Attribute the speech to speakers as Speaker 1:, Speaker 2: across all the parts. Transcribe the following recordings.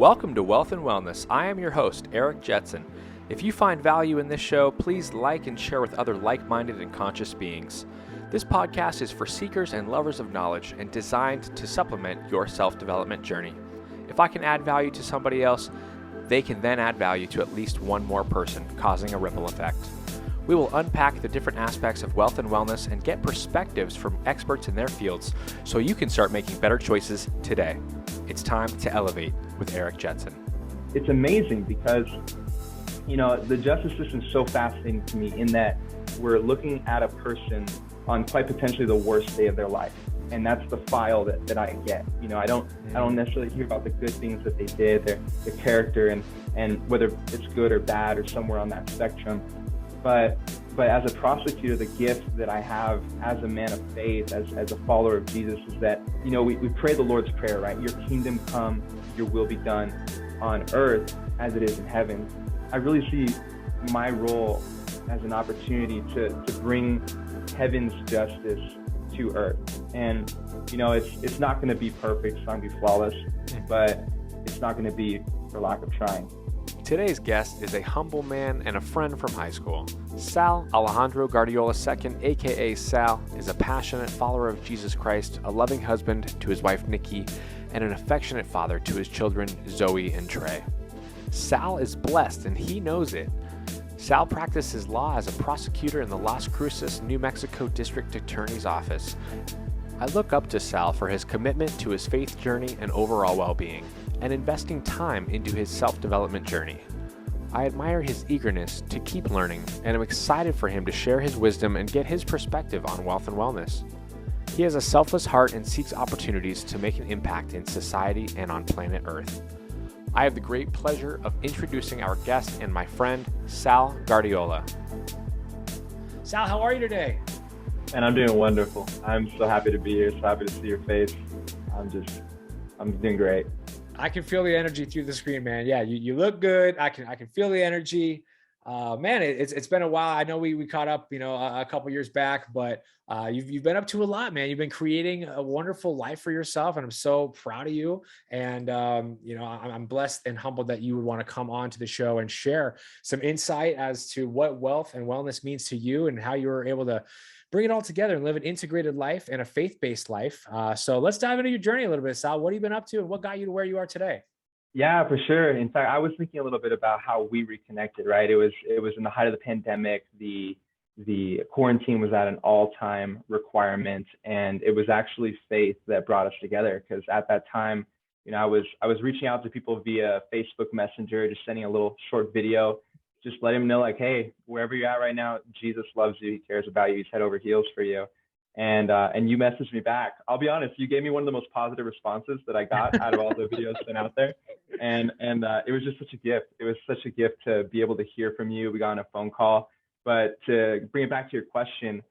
Speaker 1: Welcome to Wealth and Wellness. I am your host, Eric Jetson. If you find value in this show, please like and share with other like-minded and conscious beings. This podcast is for seekers and lovers of knowledge and designed to supplement your self-development journey. If I can add value to somebody else, they can then add value to at least one more person, causing a ripple effect. We will unpack the different aspects of wealth and wellness and get perspectives from experts in their fields so you can start making better choices today. It's time to elevate with Eric Jetson.
Speaker 2: It's amazing because, the justice system is so fascinating to me in that we're looking at a person on quite potentially the worst day of their life. And that's the file that I get. I don't necessarily hear about the good things that they did, their character and whether it's good or bad or somewhere on that spectrum. But as a prosecutor, the gift that I have as a man of faith, as a follower of Jesus, is that, we pray the Lord's Prayer, right? Your kingdom come, your will be done on earth as it is in heaven. I really see my role as an opportunity to bring heaven's justice to earth. And, it's not going to be perfect, it's not going to be flawless, but it's not going to be for lack of trying.
Speaker 1: Today's guest is a humble man and a friend from high school. Sal Alejandro Guardiola II, aka Sal, is a passionate follower of Jesus Christ, a loving husband to his wife Nikki, and an affectionate father to his children Zoe and Trey. Sal is blessed and he knows it. Sal practices law as a prosecutor in the Las Cruces, New Mexico District Attorney's Office. I look up to Sal for his commitment to his faith journey and overall well-being, and investing time into his self-development journey. I admire his eagerness to keep learning, and am excited for him to share his wisdom and get his perspective on wealth and wellness. He has a selfless heart and seeks opportunities to make an impact in society and on planet Earth. I have the great pleasure of introducing our guest and my friend, Sal Guardiola. Sal, how are you today?
Speaker 2: And I'm doing wonderful. I'm so happy to be here, so happy to see your face. I'm doing great.
Speaker 1: I can feel the energy through the screen, man. Yeah, you look good. I can feel the energy. Man, it's been a while. I know we caught up, a couple years back, but you've been up to a lot, man. You've been creating a wonderful life for yourself, and I'm so proud of you. And I'm blessed and humbled that you would want to come on to the show and share some insight as to what wealth and wellness means to you and how you were able to bring it all together and live an integrated life and a faith-based life. So let's dive into your journey a little bit, Sal. What have you been up to and what got you to where you are today?
Speaker 2: Yeah, for sure. In fact, I was thinking a little bit about how we reconnected, right? It was in the height of the pandemic. The quarantine was at an all-time requirement, and it was actually faith that brought us together. Because at that time, I was reaching out to people via Facebook Messenger, just sending a little short video, just let him know, like, hey, wherever you're at right now, Jesus loves you. He cares about you. He's head over heels for you. And you messaged me back. I'll be honest, you gave me one of the most positive responses that I got out of all the videos sent out there. And it was just such a gift. It was such a gift to be able to hear from you. We got on a phone call. But to bring it back to your question,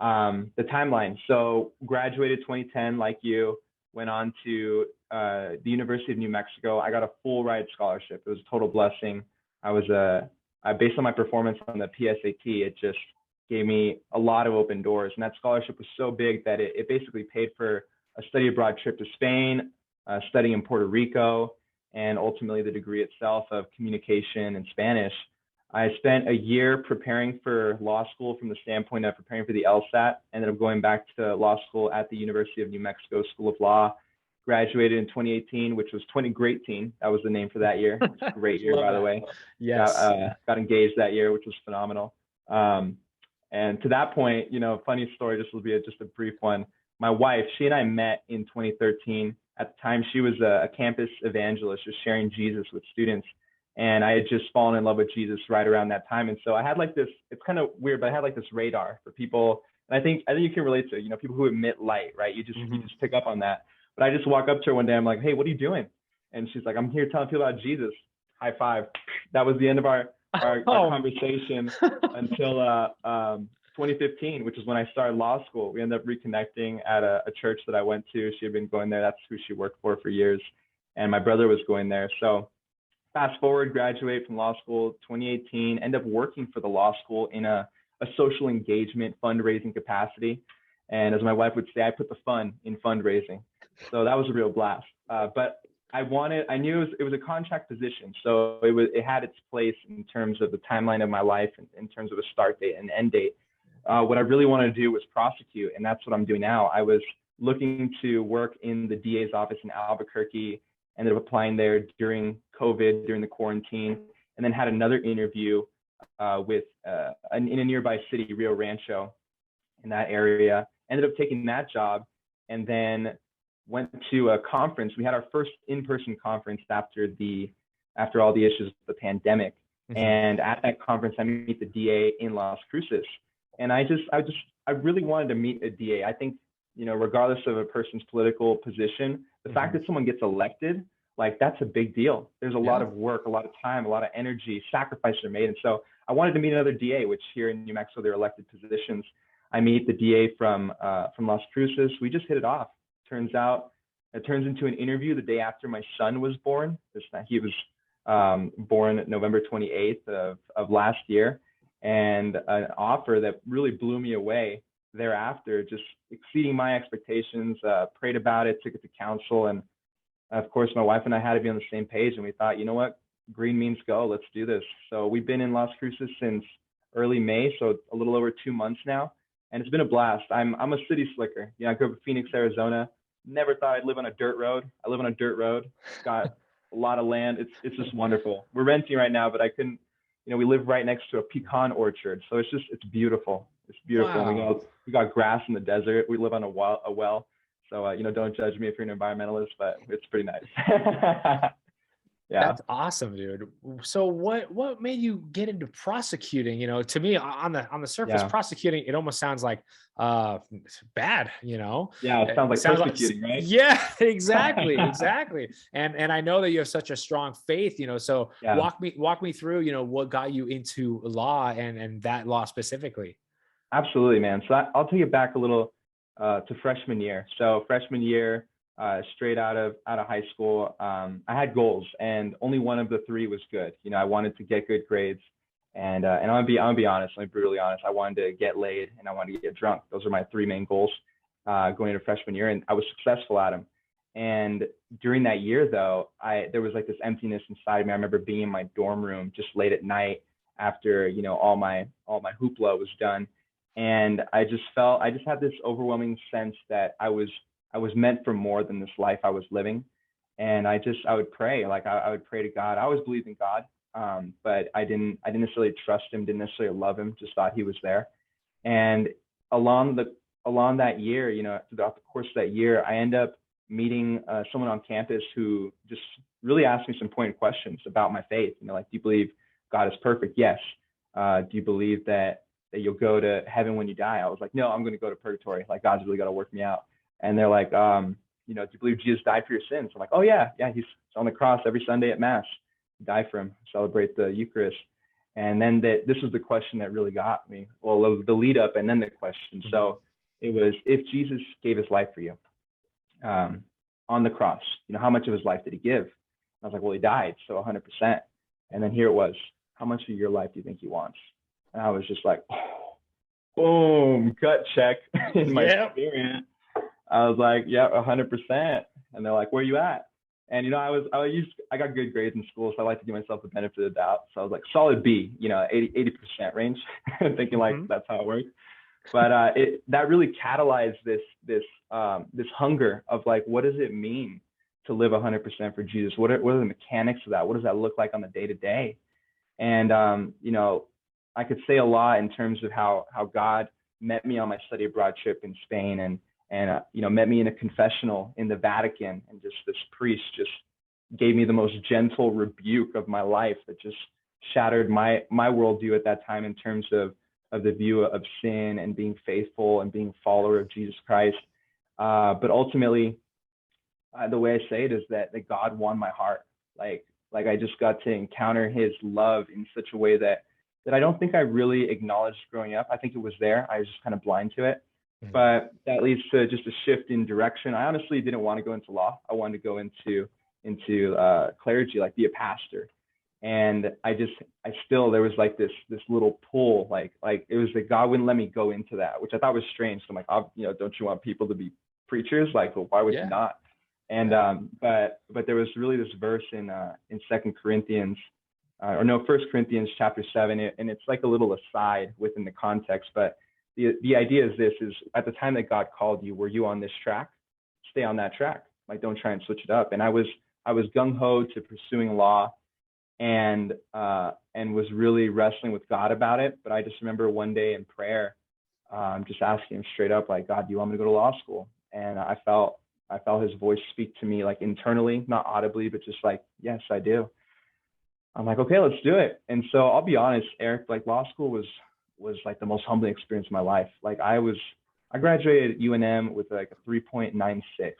Speaker 2: the timeline. So graduated 2010 like you, went on to the University of New Mexico. I got a full ride scholarship. It was a total blessing. Based on my performance on the PSAT, it just gave me a lot of open doors. And that scholarship was so big that it basically paid for a study abroad trip to Spain, studying in Puerto Rico, and ultimately the degree itself of communication and Spanish. I spent a year preparing for law school from the standpoint of preparing for the LSAT, ended up going back to law school at the University of New Mexico School of Law. Graduated in 2018, which was 2018. That was the name for that year. It's a great year, by the way.
Speaker 1: Yes.
Speaker 2: Got engaged that year, which was phenomenal. And to that point, funny story, this will be just a brief one. My wife, she and I met in 2013. At the time, she was a campus evangelist, just sharing Jesus with students. And I had just fallen in love with Jesus right around that time. And so I had like this, it's kind of weird, but I had like this radar for people. And I think you can relate to, people who emit light, right? You just pick up on that. But I just walk up to her one day. I'm like, hey, what are you doing? And she's like, I'm here telling people about Jesus. High five. That was the end of our conversation until 2015, which is when I started law school. We ended up reconnecting at a church that I went to. She had been going there. That's who she worked for years. And my brother was going there. So fast forward, graduate from law school 2018, end up working for the law school in a social engagement fundraising capacity. And as my wife would say, I put the fun in fundraising. So that was a real blast. But I knew it was a contract position. So it had its place in terms of the timeline of my life, in terms of a start date and end date. What I really wanted to do was prosecute, and that's what I'm doing now. I was looking to work in the DA's office in Albuquerque, ended up applying there during COVID, during the quarantine, and then had another interview in a nearby city, Rio Rancho, in that area. Ended up taking that job, and then went to a conference. We had our first in-person conference after all the issues of the pandemic. Mm-hmm. And at that conference, I meet the DA in Las Cruces. And I really wanted to meet a DA. I think, regardless of a person's political position, the fact that someone gets elected, like, that's a big deal. There's a lot of work, a lot of time, a lot of energy, sacrifices are made. And so I wanted to meet another DA, which here in New Mexico, they're elected positions. I meet the DA from Las Cruces. We just hit it off. Turns out it turns into an interview the day after my son was born. He was born November 28th of last year, and an offer that really blew me away thereafter, just exceeding my expectations. Prayed about it, took it to counsel, and of course my wife and I had to be on the same page, and we thought, you know what, green means go, let's do this. So we've been in Las Cruces since early May, so a little over 2 months now. And it's been a blast. I'm a city slicker. I grew up in Phoenix, Arizona. Never thought I'd live on a dirt road. I live on a dirt road. Got a lot of land. It's just wonderful. We're renting right now, but I couldn't. We live right next to a pecan orchard, so it's beautiful. It's beautiful. Wow. We got grass in the desert. We live on a well. So don't judge me if you're an environmentalist, but it's pretty nice. Yeah.
Speaker 1: That's awesome, dude. So what made you get into prosecuting? To me, on the surface, prosecuting, it almost sounds like bad,
Speaker 2: Yeah, it sounds like persecuting, right?
Speaker 1: Yeah, exactly. And I know that you have such a strong faith, so walk me through, what got you into law and that law specifically.
Speaker 2: Absolutely, man. So I'll take it back a little to freshman year. So freshman year, straight out of high school, I had goals, and only one of the three was good. I wanted to get good grades, and I'm gonna be honest, I'm brutally honest. I wanted to get laid, and I wanted to get drunk. Those are my three main goals going into freshman year, and I was successful at them. And during that year, though, there was like this emptiness inside me. I remember being in my dorm room just late at night after all my hoopla was done, and I just had this overwhelming sense that I was meant for more than this life I was living. And I would pray, I would pray to God. I always believed in God, but I didn't necessarily trust him, didn't necessarily love him, just thought he was there. And along that year, throughout the course of that year, I end up meeting someone on campus who just really asked me some pointed questions about my faith. Do you believe God is perfect? Yes. Do you believe that you'll go to heaven when you die? I was like, no, I'm going to go to purgatory. God's really got to work me out. And they're like, do you believe Jesus died for your sins? I'm like, oh yeah, he's on the cross every Sunday at Mass. Die for him, celebrate the Eucharist. And then this was the question that really got me. Well, the lead up and then the question. So it was, if Jesus gave his life for you on the cross, how much of his life did he give? I was like, well, he died, so 100%. And then here it was, how much of your life do you think he wants? And I was just like, oh, boom, gut check in my experience. I was like, yeah, 100%. And they're like, where are you at? And, I got good grades in school, so I like to give myself the benefit of the doubt. So I was like, solid B, 80% range, thinking that's how it works. But that really catalyzed this hunger of what does it mean to live 100% for Jesus? What are the mechanics of that? What does that look like on the day to day? And, I could say a lot in terms of how God met me on my study abroad trip in Spain, and met me in a confessional in the Vatican, and just this priest just gave me the most gentle rebuke of my life that just shattered my worldview at that time in terms of the view of sin and being faithful and being a follower of Jesus Christ. But ultimately, the way I say it is that God won my heart. I just got to encounter his love in such a way that I don't think I really acknowledged growing up. I think it was there. I was just kind of blind to it. But that leads to just a shift in direction. I honestly didn't want to go into law. I wanted to go into clergy, be a pastor. And there was this little pull, it was that God wouldn't let me go into that, which I thought was strange. So I'm like, don't you want people to be preachers? Well, why would you not? And but there was really this verse in Second Corinthians, First Corinthians chapter 7, and it's like a little aside within the context. But the idea is this: is at the time that God called you, were you on this track? Stay on that track. Like, don't try and switch it up. And I was gung ho to pursuing law, and was really wrestling with God about it. But I just remember one day in prayer, just asking him straight up, like, God, do you want me to go to law school? And I felt his voice speak to me, like, internally, not audibly, but just like, yes, I do. I'm like, okay, let's do it. And so I'll be honest, Eric, like, law school was like the most humbling experience of my life. Like, I graduated at UNM with like a 3.96.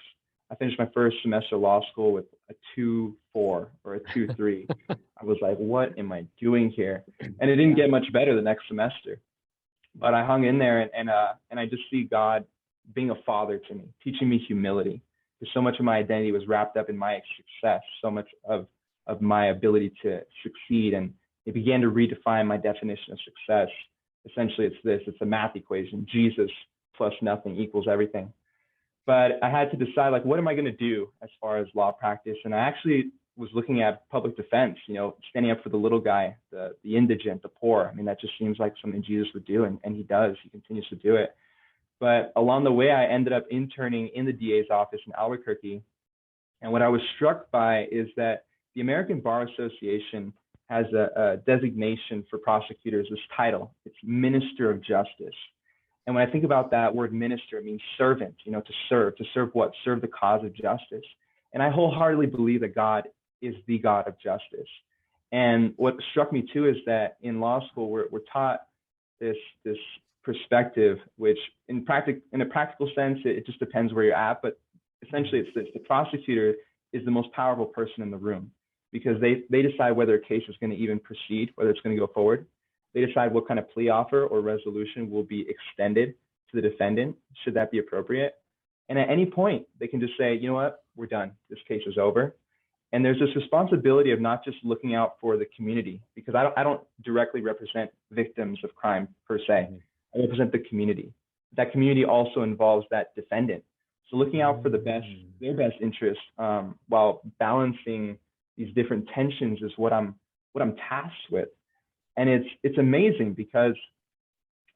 Speaker 2: I finished my first semester of law school with a 2.4 or a 2.3. I was like, what am I doing here? And it didn't get much better the next semester. But I hung in there, and I just see God being a father to me, teaching me humility. Because so much of my identity was wrapped up in my success, so much of my ability to succeed. And it began to redefine my definition of success. Essentially, it's a math equation: Jesus plus nothing equals everything. But I had to decide, like, what am I going to do as far as law practice? And I actually was looking at public defense, standing up for the little guy, the indigent, the poor. I mean, that just seems like something Jesus would do, and he does. He continues to do it. But along the way, I ended up interning in the DA's office in Albuquerque. And what I was struck by is that the American Bar Association has a designation for prosecutors, this title. It's Minister of Justice. And when I think about that word minister, it means servant, to serve. To serve what? Serve the cause of justice. And I wholeheartedly believe that God is the God of justice. And what struck me too is that in law school, we're taught this perspective, which in a practical sense, it just depends where you're at. But essentially, it's this: the prosecutor is the most powerful person in the room, because they decide whether a case is going to even proceed, whether it's going to go forward. They decide what kind of plea offer or resolution will be extended to the defendant, should that be appropriate. And at any point, they can just say, you know what, we're done. This case is over. And there's this responsibility of not just looking out for the community, because I don't directly represent victims of crime per se. I represent the community. That community also involves that defendant. So looking out for their best interest, while balancing these different tensions, is what I'm tasked with. And it's amazing because,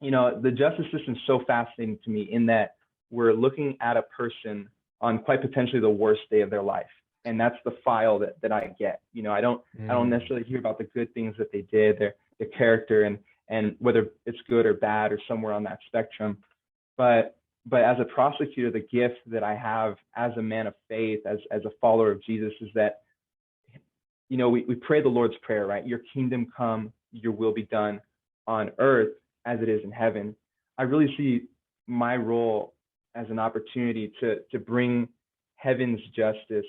Speaker 2: the justice system is so fascinating to me, in that we're looking at a person on quite potentially the worst day of their life. And that's the file that I get. I don't necessarily hear about the good things that they did, their character, and whether it's good or bad or somewhere on that spectrum. But as a prosecutor, the gift that I have as a man of faith, as a follower of Jesus, is that, we pray the Lord's Prayer, right? Your kingdom come, your will be done on earth as it is in heaven. I really see my role as an opportunity to bring heaven's justice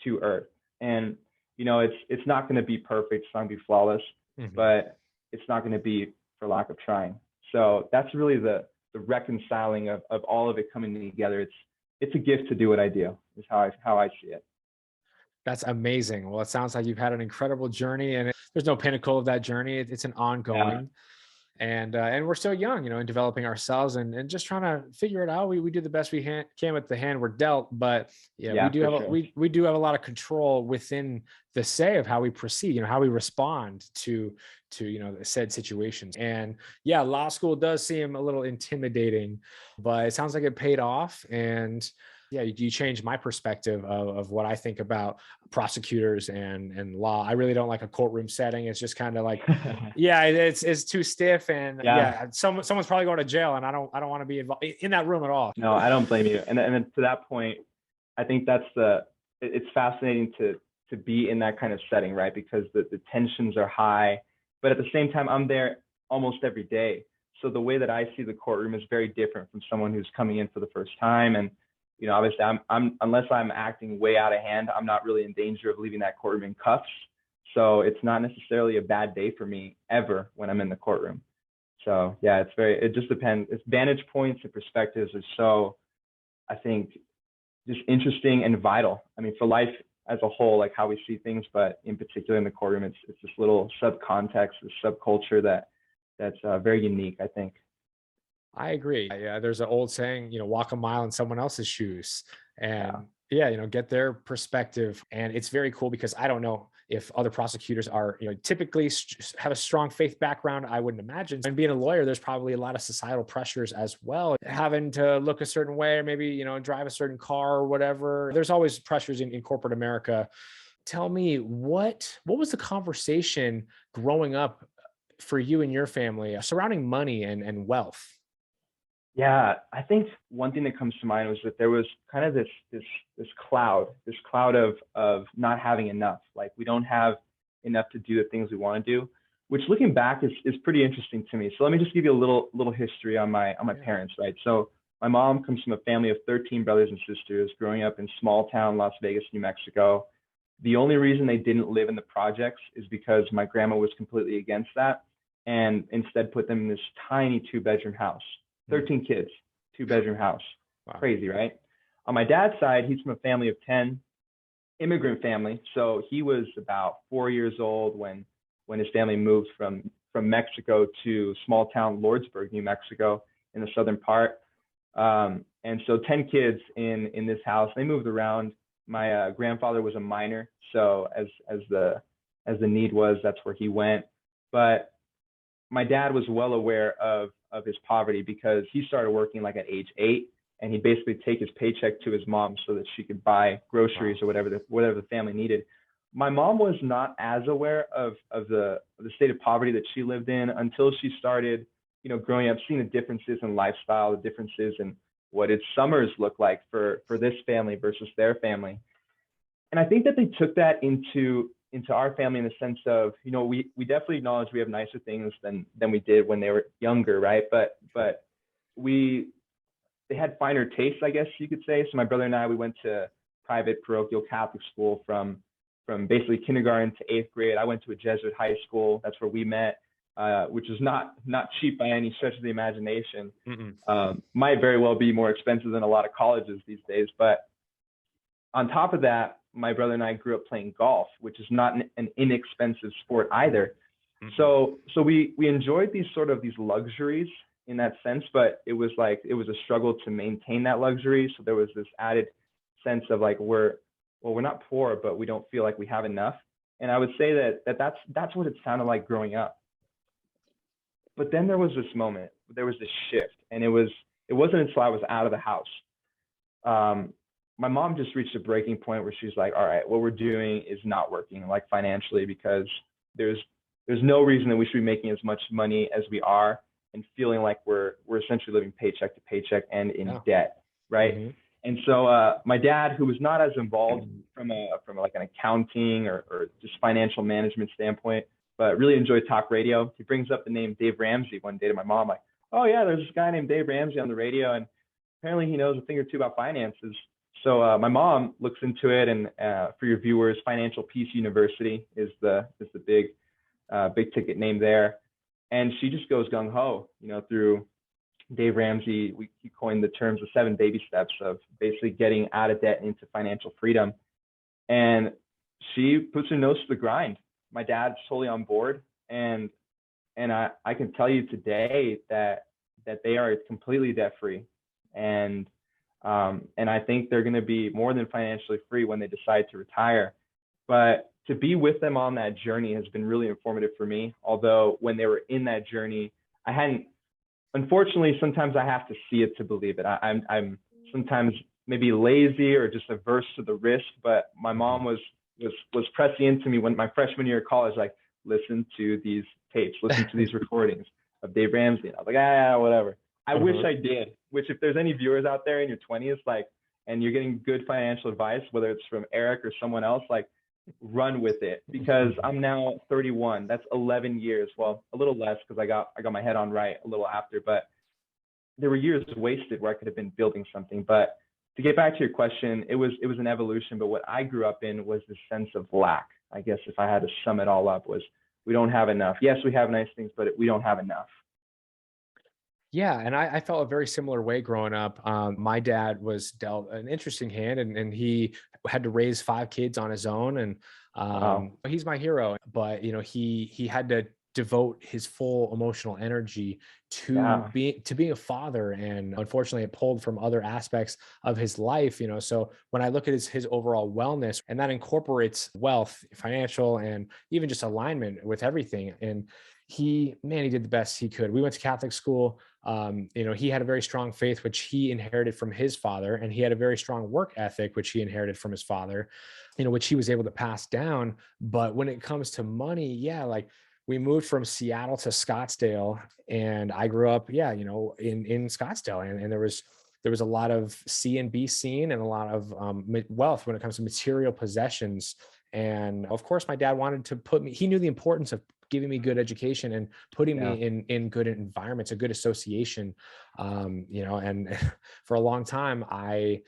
Speaker 2: to earth. And, it's not going to be perfect, it's not going to be flawless, but it's not going to be for lack of trying. So that's really the reconciling of all of it coming together. It's a gift to do what I do, is how I see it.
Speaker 1: That's amazing. Well, it sounds like you've had an incredible journey, and there's no pinnacle of that journey. It's an ongoing, and we're still young, in developing ourselves and just trying to figure it out. We do the best we can with the hand we're dealt, but we do have a lot of control within the say of how we proceed, how we respond to said situations. And law school does seem a little intimidating, but it sounds like it paid off. And you changed my perspective of what I think about prosecutors and law. I really don't like a courtroom setting. It's just kind of like, it's too stiff, and someone's probably going to jail, and I don't want to be involved in that room at all.
Speaker 2: No, I don't blame you. And then to that point, I think it's fascinating to be in that kind of setting, right? Because the tensions are high, but at the same time, I'm there almost every day. So the way that I see the courtroom is very different from someone who's coming in for the first time. And obviously, I'm unless I'm acting way out of hand, I'm not really in danger of leaving that courtroom in cuffs. So it's not necessarily a bad day for me ever when I'm in the courtroom. So it just depends. It's vantage points and perspectives are so, I think, just interesting and vital. I mean, for life as a whole, like how we see things, but in particular in the courtroom, it's this little subcontext, this subculture that's very unique, I think.
Speaker 1: I agree. There's an old saying, walk a mile in someone else's shoes. And Yeah, get their perspective. And it's very cool because I don't know if other prosecutors are, typically have a strong faith background. I wouldn't imagine. And being a lawyer, there's probably a lot of societal pressures as well. Having to look a certain way, or maybe, drive a certain car or whatever. There's always pressures in corporate America. Tell me, what was the conversation growing up for you and your family surrounding money and wealth?
Speaker 2: Yeah, I think one thing that comes to mind was that there was kind of this cloud of not having enough. Like we don't have enough to do the things we want to do, which looking back is pretty interesting to me. So let me just give you a little history on my parents, right? So my mom comes from a family of 13 brothers and sisters growing up in small town Las Vegas, New Mexico. The only reason they didn't live in the projects is because my grandma was completely against that and instead put them in this tiny 2-bedroom house. 13 kids, 2-bedroom house.
Speaker 1: Wow.
Speaker 2: Crazy, right? On my dad's side, he's from a family of 10, immigrant family. So he was about 4 years old when his family moved from Mexico to small town Lordsburg, New Mexico, in the southern part. And so 10 kids in this house. They moved around. My grandfather was a miner, so as the need was, that's where he went. But my dad was well aware of his poverty because he started working like at age 8, and he'd basically take his paycheck to his mom so that she could buy groceries or whatever the family needed. My mom was not as aware of the state of poverty that she lived in until she started, growing up, seeing the differences in lifestyle, the differences in what its summers look like for this family versus their family. And I think that they took that into our family in the sense of, we definitely acknowledge we have nicer things than we did when they were younger, right? But they had finer tastes, I guess you could say. So my brother and I, we went to private parochial Catholic school from basically kindergarten to 8th grade. I went to a Jesuit high school. That's where we met, which is not cheap by any stretch of the imagination. Might very well be more expensive than a lot of colleges these days. But on top of that, my brother and I grew up playing golf, which is not an inexpensive sport either. So we enjoyed these luxuries in that sense, but it was a struggle to maintain that luxury. So there was this added sense of like, we're not poor, but we don't feel like we have enough. And I would say that's what it sounded like growing up. But then there was this moment, there was this shift, and it wasn't until I was out of the house. My mom just reached a breaking point where she's like, all right, what we're doing is not working, like financially, because there's no reason that we should be making as much money as we are and feeling like we're essentially living paycheck to paycheck and in debt, right? And so my dad, who was not as involved from like an accounting or just financial management standpoint, but really enjoyed talk radio. He brings up the name Dave Ramsey one day to my mom, like, oh yeah, there's this guy named Dave Ramsey on the radio, and apparently he knows a thing or two about finances. So my mom looks into it, and for your viewers, Financial Peace University is the big ticket name there, and she just goes gung ho, through Dave Ramsey. He coined the terms of 7 baby steps of basically getting out of debt into financial freedom, and she puts her nose to the grind. My dad's totally on board, and I can tell you today that they are completely debt free, and I think they're going to be more than financially free when they decide to retire. But to be with them on that journey has been really informative for me. Although when they were in that journey, I hadn't. Unfortunately, sometimes I have to see it to believe it. I'm sometimes maybe lazy or just averse to the risk. But my mom was pressing into me when my freshman year of college, like, listen to these tapes, listen to these recordings of Dave Ramsey. And I was like, whatever. I wish I did, which if there's any viewers out there in your 20s, like, and you're getting good financial advice, whether it's from Eric or someone else, like, run with it, because I'm now 31. That's 11 years. Well, a little less because I got my head on right a little after, but there were years wasted where I could have been building something. But to get back to your question, it was an evolution, but what I grew up in was this sense of lack. I guess if I had to sum it all up, was we don't have enough. Yes, we have nice things, but we don't have enough.
Speaker 1: Yeah, and I felt a very similar way growing up. My dad was dealt an interesting hand, and he had to raise 5 kids on his own, and he's my hero. But he had to
Speaker 3: devote his full emotional energy to
Speaker 2: Yeah.
Speaker 3: being a father. And unfortunately it pulled from other aspects of his life, so when I look at his overall wellness, and that incorporates wealth, financial, and even just alignment with everything. And he did the best he could. We went to Catholic school. He had a very strong faith, which he inherited from his father, and he had a very strong work ethic, which he inherited from his father, which he was able to pass down. But when it comes to money, yeah, like we moved from Seattle to Scottsdale, and I grew up, yeah, in Scottsdale, and there was a lot of C and B scene, and a lot of wealth when it comes to material possessions. And of course, my dad wanted to put me. He knew the importance of giving me good education and putting
Speaker 2: Yeah.
Speaker 3: me in good environments, a good association. And for a long time, I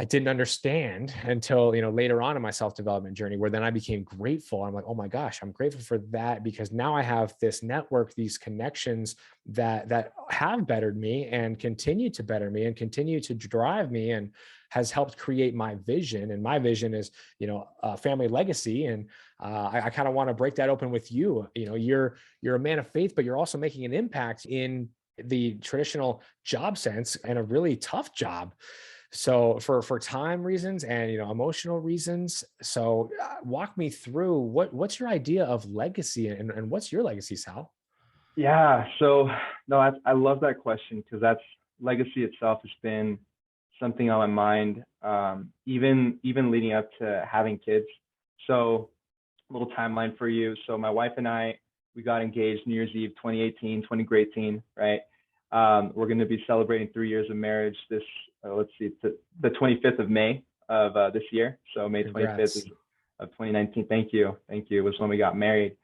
Speaker 3: didn't understand until, later on in my self-development journey, where then I became grateful. I'm like, oh my gosh, I'm grateful for that, because now I have this network, these connections that have bettered me and continue to better me and continue to drive me, and has helped create my vision. And my vision is, a family legacy. And I kind of want to break that open with you. You're a man of faith, but you're also making an impact in the traditional job sense, and a really tough job. So for time reasons and emotional reasons. So walk me through what's your idea of legacy, and what's your legacy, Sal?
Speaker 2: Yeah. So no, I love that question, because that's legacy itself has been something on my mind, even leading up to having kids. So a little timeline for you. So my wife and I, we got engaged New Year's Eve 2018, 2018, right? We're going to be celebrating 3 years of marriage this, let's see, the 25th of May of this year. So May 25th of 2019. Thank you. Was when we got married.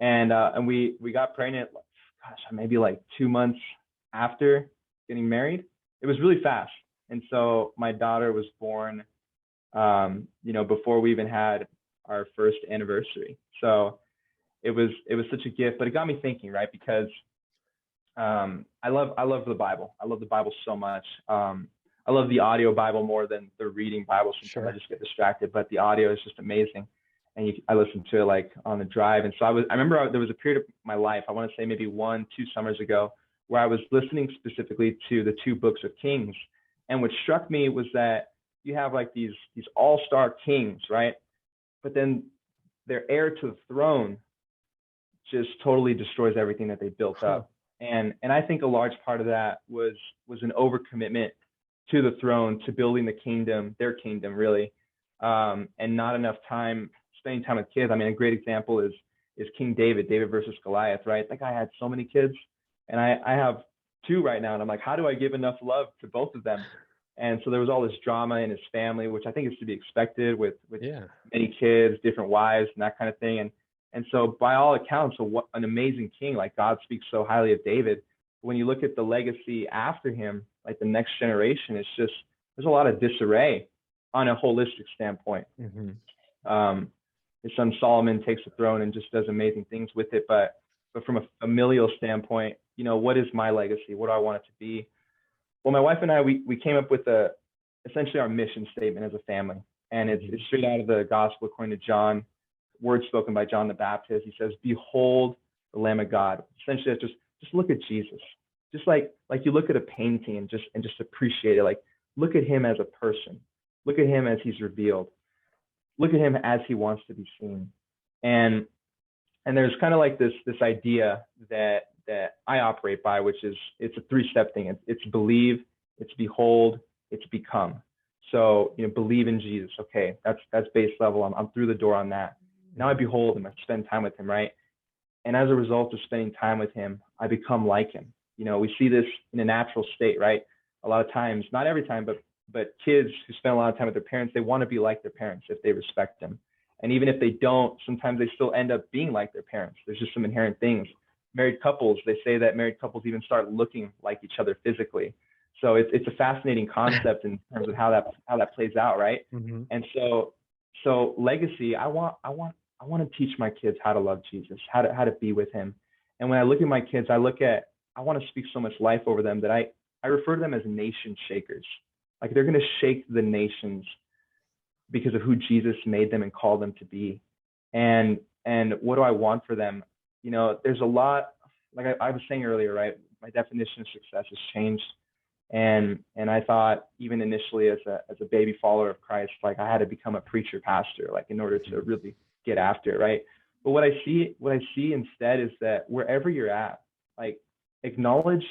Speaker 2: And we got pregnant, gosh, maybe like 2 months after getting married. It was really fast. And so my daughter was born, before we even had our first anniversary. So it was such a gift, but it got me thinking, right? Because I love the Bible. I love the Bible so much. I love the audio Bible more than the reading Bible. Sometimes
Speaker 3: Sure.
Speaker 2: I just get distracted, but the audio is just amazing. And I listened to it like on the drive. And so I remember there was a period of my life, I want to say maybe 1-2 summers ago, where I was listening specifically to the 2 books of Kings. And what struck me was that you have like these all-star kings, right? But then their heir to the throne just totally destroys everything that they built up. And I think a large part of that was an overcommitment to the throne, to building the kingdom, their kingdom really, and not enough time spending time with kids. I mean, a great example is King David versus Goliath, right? That guy had so many kids, and I have 2 right now, and I'm like, how do I give enough love to both of them? And so there was all this drama in his family, which I think is to be expected with many kids, different wives, and that kind of thing. And so by all accounts, what an amazing king, like God speaks so highly of David. When you look at the legacy after him, like the next generation, it's just, there's a lot of disarray on a holistic standpoint.
Speaker 3: Mm-hmm.
Speaker 2: His son Solomon takes the throne and just does amazing things with it. But from a familial standpoint, what is my legacy? What do I want it to be? Well, my wife and I, we came up with essentially our mission statement as a family. And it's straight out of the gospel according to John, words spoken by John the Baptist. He says, behold the Lamb of God. Essentially, it's just look at Jesus. Just like you look at a painting and just appreciate it. Like, look at him as a person. Look at him as he's revealed. Look at him as he wants to be seen. And there's kind of like this idea that I operate by, which is, it's a 3-step thing. It's believe, it's behold, it's become. So, believe in Jesus. Okay, that's base level. I'm through the door on that. Now I behold him, I spend time with him, right? And as a result of spending time with him, I become like him. We see this in a natural state, right? A lot of times, not every time, but kids who spend a lot of time with their parents, they want to be like their parents if they respect them. And even if they don't, sometimes they still end up being like their parents. There's just some inherent things. Married couples, they say that married couples even start looking like each other physically. So it's a fascinating concept in terms of how that plays out, right?
Speaker 3: Mm-hmm.
Speaker 2: And so legacy, I want to teach my kids how to love Jesus, how to be with him. And when I look at my kids, I want to speak so much life over them that I refer to them as nation shakers. Like, they're going to shake the nations because of who Jesus made them and called them to be. And what do I want for them? there's a lot, like I was saying earlier, right? My definition of success has changed. And I thought even initially as a baby follower of Christ, like I had to become a preacher pastor, like in order to really get after it, right? But what I see instead is that wherever you're at, like acknowledge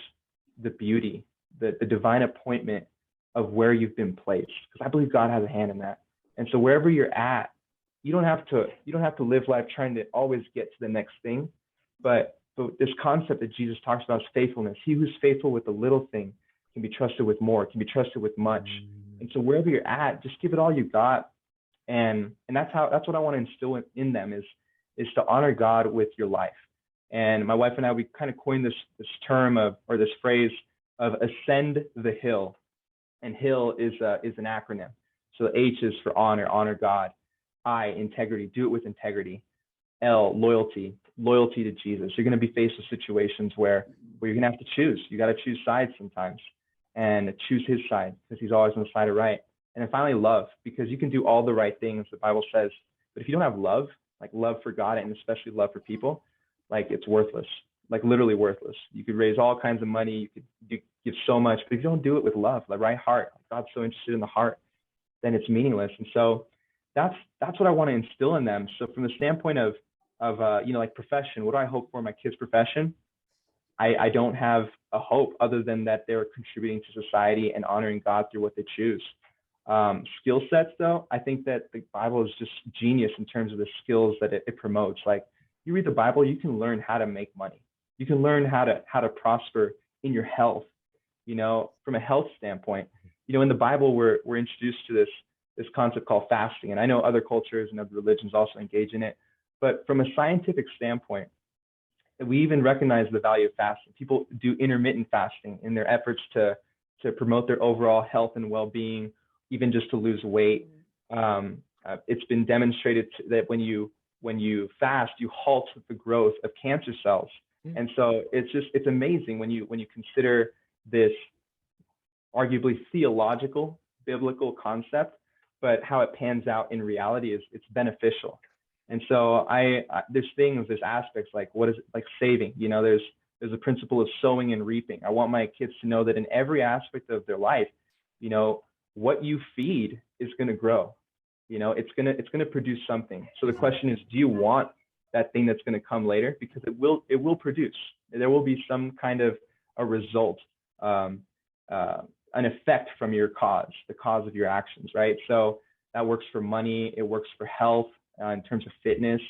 Speaker 2: the beauty, the divine appointment of where you've been placed, because I believe God has a hand in that. And so wherever you're at, you don't have to live life trying to always get to the next thing, but this concept that Jesus talks about is faithfulness. He who's faithful with the little thing can be trusted with more, can be trusted with much. And so wherever you're at, just give it all you got. And that's what I want to instill in them is to honor God with your life. And my wife and I, we kind of coined this term or this phrase of ascend the hill. And hill is an acronym. So H is for honor God. I, integrity, do it with integrity. L, loyalty to Jesus. You're going to be faced with situations where you're going to have to choose. You got to choose sides sometimes and choose his side because he's always on the side of right. And then finally, love, because you can do all the right things, the Bible says, but if you don't have love, like love for God and especially love for people, like it's worthless, like literally worthless. You could raise all kinds of money, you could give so much, but if you don't do it with love, the right heart, God's so interested in the heart, then it's meaningless. And so that's what I want to instill in them. So from the standpoint of like profession, what do I hope for my kids' profession? I don't have a hope other than that they're contributing to society and honoring God through what they choose. Skill sets, though, I think that the Bible is just genius in terms of the skills that it promotes. Like you read the Bible, you can learn how to make money. You can learn how to prosper in your health. From a health standpoint, in the Bible, we're introduced to this concept called fasting. And I know other cultures and other religions also engage in it. But from a scientific standpoint, we even recognize the value of fasting. People do intermittent fasting in their efforts to promote their overall health and well-being, even just to lose weight. It's been demonstrated that when you fast, you halt the growth of cancer cells. And so it's amazing when you consider this arguably theological, biblical concept, but how it pans out in reality is it's beneficial. And so there's aspects like what is it, like saving, there's a principle of sowing and reaping. I want my kids to know that in every aspect of their life, what you feed is going to grow, it's going to produce something. So the question is, do you want that thing that's going to come later? Because it will produce, there will be some kind of a result, an effect from your the cause of your actions, right? So that works for money, it works for health, in terms of fitness,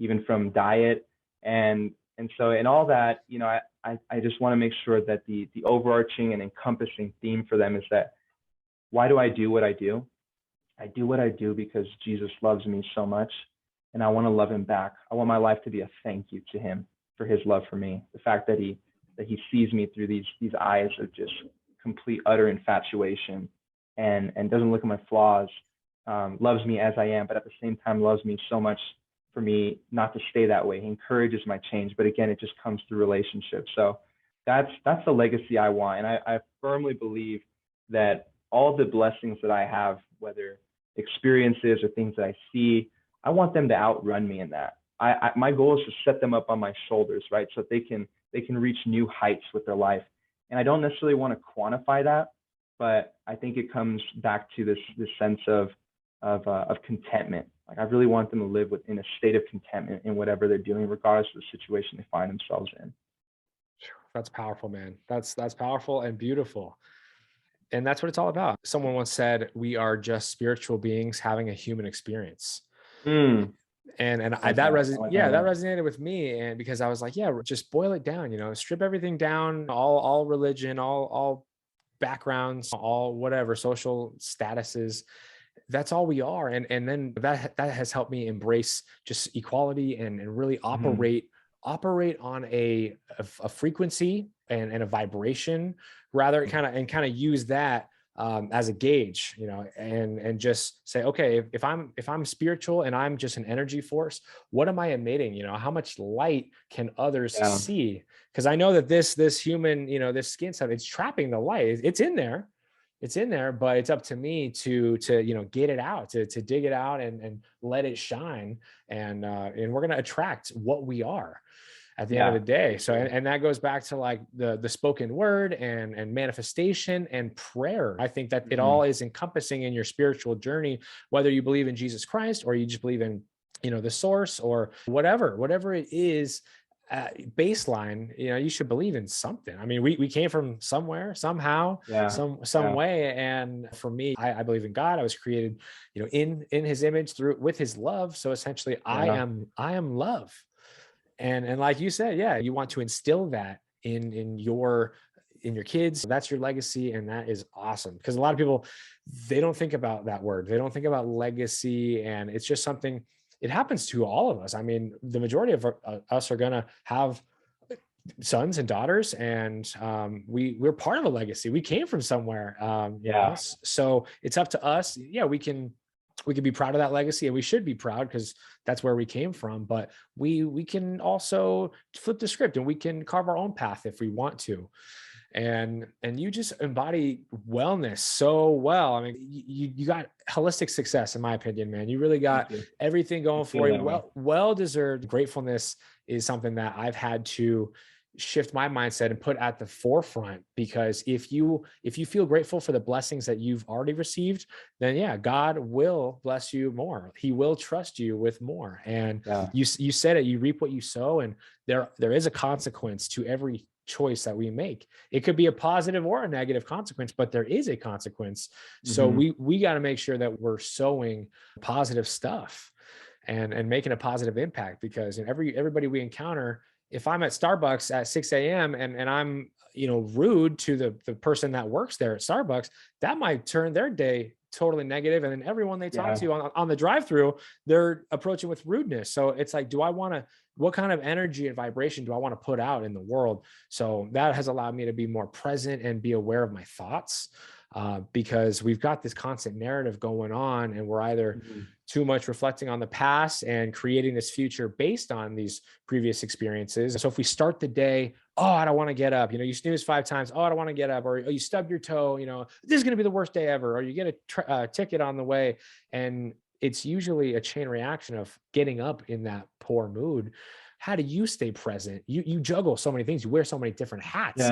Speaker 2: even from diet. And so in all that, I just want to make sure that the overarching and encompassing theme for them is that, why do I do what I do? I do what I do because Jesus loves me so much, and I want to love him back. I want my life to be a thank you to him for his love for me. The fact that he sees me through these eyes of just complete, utter infatuation and doesn't look at my flaws, loves me as I am, but at the same time loves me so much for me not to stay that way. He encourages my change, but again, it just comes through relationships. So that's the legacy I want. And I firmly believe that all the blessings that I have, whether experiences or things that I see, I want them to outrun me in that. My goal is to set them up on my shoulders, right? So that they can reach new heights with their life. And I don't necessarily want to quantify that, but I think it comes back to this sense of contentment. Like I really want them to live in a state of contentment in whatever they're doing, regardless of the situation they find themselves in.
Speaker 3: That's powerful, man. That's powerful and beautiful. And that's what it's all about. Someone once said, we are just spiritual beings having a human experience. That resonated with me. And because I was like, yeah, just boil it down, strip everything down, all religion, all backgrounds, all whatever, social statuses. That's all we are. And then that has helped me embrace just equality and really operate on a frequency and a vibration, rather kind of use that as a gauge, and just say, okay, if I'm spiritual and I'm just an energy force, what am I emitting? How much light can others see? Because I know that this human, this skin stuff, it's trapping the light. It's in there, but it's up to me to get it out, to dig it out and let it shine. And we're going to attract what we are. at the end of the day. So, and that goes back to like the spoken word and manifestation and prayer. I think that it all is encompassing in your spiritual journey, whether you believe in Jesus Christ or you just believe in, the source or whatever it is. Baseline, you should believe in something. I mean, we came from somewhere, somehow, some way. And for me, I believe in God. I was created, in his image with his love. So essentially I am love. And like you said, you want to instill that in your kids. That's your legacy. And that is awesome, because a lot of people, they don't think about that word. They don't think about legacy. And it's just something, it happens to all of us. I mean, the majority of us are going to have sons and daughters, and we're part of a legacy. We came from somewhere. So it's up to us. We can be proud of that legacy, and we should be proud because that's where we came from. But we can also flip the script, and we can carve our own path if we want to. And you just embody wellness so well. I mean, you got holistic success, in my opinion, man. You really got everything going for you. Well-deserved. Gratefulness is something that I've had to shift my mindset and put at the forefront, because if you feel grateful for the blessings that you've already received, then God will bless you more. He will trust you with more. And you said it, you reap what you sow, and there is a consequence to every choice that we make. It could be a positive or a negative consequence, but there is a consequence. So we got to make sure that we're sowing positive stuff and making a positive impact, because everybody we encounter, if I'm at Starbucks at 6 a.m. and I'm, rude to the person that works there at Starbucks, that might turn their day totally negative. And then everyone they talk to on the drive-through, they're approaching with rudeness. So it's like, what kind of energy and vibration do I want to put out in the world? So that has allowed me to be more present and be aware of my thoughts, because we've got this constant narrative going on, and we're either too much reflecting on the past and creating this future based on these previous experiences. So if we start the day, I don't want to get up, you snooze 5 times, I don't want to get up, or you stub your toe, this is going to be the worst day ever, or you get a ticket on the way. And it's usually a chain reaction of getting up in that poor mood. How do you stay present? You juggle so many things. You wear so many different hats.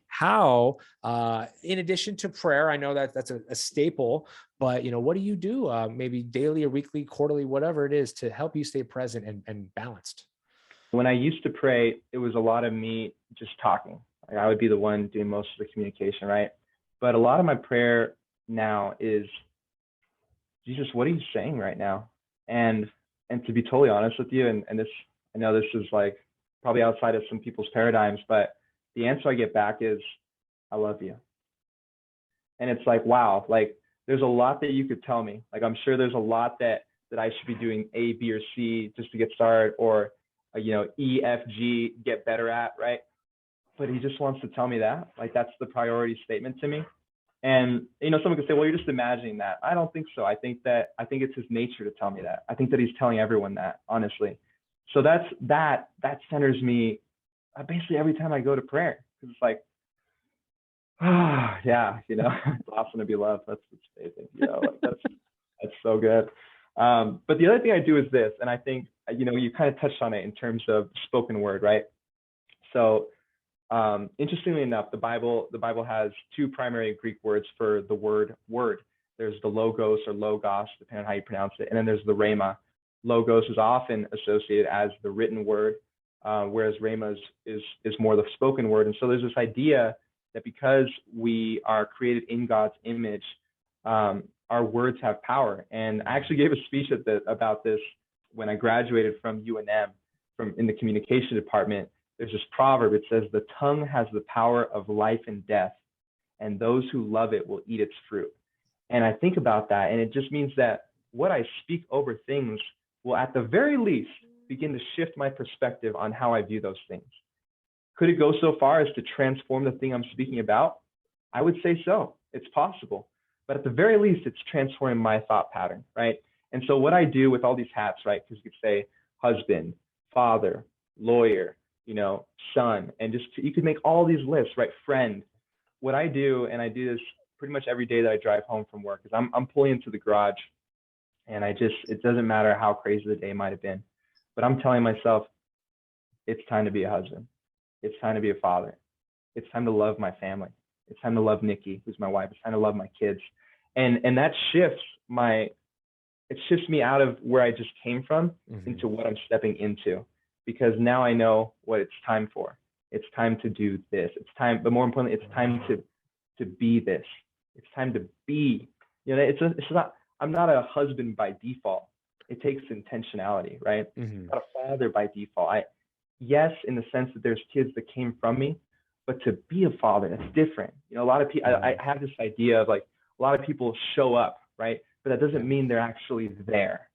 Speaker 3: How, in addition to prayer, I know that that's a staple, but what do you do maybe daily or weekly, quarterly, whatever it is, to help you stay present and balanced?
Speaker 2: When I used to pray, it was a lot of me just talking. Like, I would be the one doing most of the communication, right? But a lot of my prayer now is, Jesus, what are you saying right now? And to be totally honest with you, and this, I know this is like probably outside of some people's paradigms, but the answer I get back is, I love you. And it's like, wow, like there's a lot that you could tell me. Like, I'm sure there's a lot that I should be doing A, B, or C just to get started, or, E, F, G, get better at, right? But he just wants to tell me that. Like, that's the priority statement to me. And, someone could say, well, you're just imagining that. I don't think so. I think it's his nature to tell me that. I think that he's telling everyone that, honestly. So that centers me basically every time I go to prayer. Because it's like, it's awesome to be loved. That's amazing. That's so good. But the other thing I do is this, and I think, you kind of touched on it in terms of spoken word, right? So interestingly enough, the Bible has 2 primary Greek words for the word word. There's the logos or logos, depending on how you pronounce it, and then there's the rhema. Logos is often associated as the written word, whereas rhema is more the spoken word. And so there's this idea that because we are created in God's image, our words have power. And I actually gave a speech about this when I graduated from UNM, in the communication department. There's this proverb. It says, the tongue has the power of life and death, and those who love it will eat its fruit. And I think about that, and it just means that what I speak over things will, at the very least, begin to shift my perspective on how I view those things. Could it go so far as to transform the thing I'm speaking about? I would say so. It's possible. But at the very least, it's transforming my thought pattern, right? And so what I do with all these hats, right, because you could say husband, father, lawyer, son, and just, you could make all these lists, right? Friend. What I do, and I do this pretty much every day that I drive home from work, is I'm pulling into the garage, and it doesn't matter how crazy the day might have been, but I'm telling myself, it's time to be a husband. It's time to be a father. It's time to love my family. It's time to love Nikki, who's my wife. It's time to love my kids. And that shifts it shifts me out of where I just came from into what I'm stepping into, because now I know what it's time for. It's time to do this. It's time, but more importantly, it's time to be this. It's time to be, it's not, I'm not a husband by default. It takes intentionality, right? I'm not a father by default. Yes, in the sense that there's kids that came from me, but to be a father, that's different. A lot of people, I have this idea of like, a lot of people show up, right? But that doesn't mean they're actually there.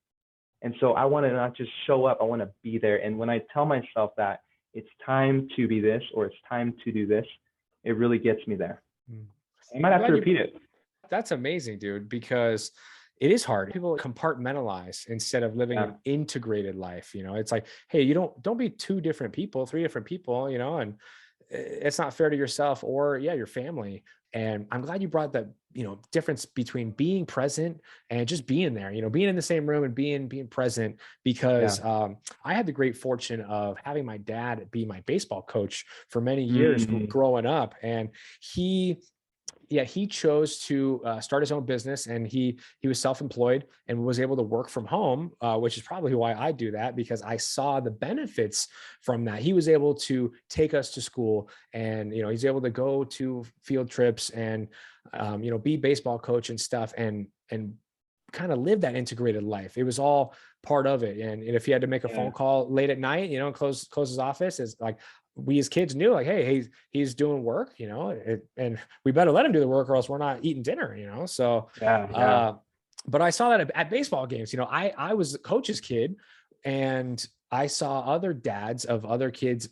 Speaker 2: And so I want to not just show up, I want to be there. And when I tell myself that it's time to be this, or it's time to do this, it really gets me there. I might have to repeat it.
Speaker 3: That's amazing, dude, because it is hard. People compartmentalize instead of living an integrated life. It's like, hey, don't be two different people, three different people, and it's not fair to yourself or your family. And I'm glad you brought that, difference between being present and just being there, being in the same room and being present, because I had the great fortune of having my dad be my baseball coach for many years growing up. And he chose to start his own business, and he was self-employed and was able to work from home, which is probably why I do that, because I saw the benefits from that. He was able to take us to school, and he's able to go to field trips and be baseball coach and stuff, and kind of live that integrated life. It was all part of it. And if he had to make a phone call late at night, and close his office, is like, we as kids knew, like, hey, he's doing work, and we better let him do the work, or else we're not eating dinner, So, but I saw that at baseball games. I was a coach's kid, and I saw other dads of other kids,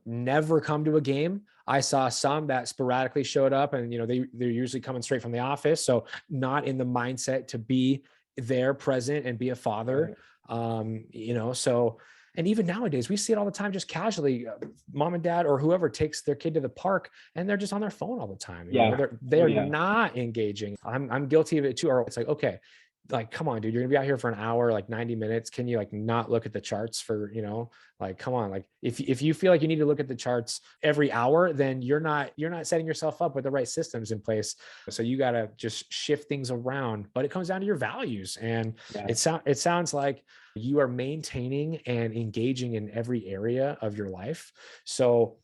Speaker 3: never come to a game. I saw some that sporadically showed up, and they're usually coming straight from the office, so not in the mindset to be there, present, and be a father. So. And even nowadays, we see it all the time, just casually, mom and dad or whoever takes their kid to the park, and they're just on their phone all the time. They're not engaging. I'm guilty of it too. Or it's like, okay, like, come on, dude, you're gonna be out here for an hour, like 90 minutes. Can you like not look at the charts for, like, come on. Like if you feel like you need to look at the charts every hour, then you're not setting yourself up with the right systems in place. So you got to just shift things around, but it comes down to your values. And it sounds like you are maintaining and engaging in every area of your life. So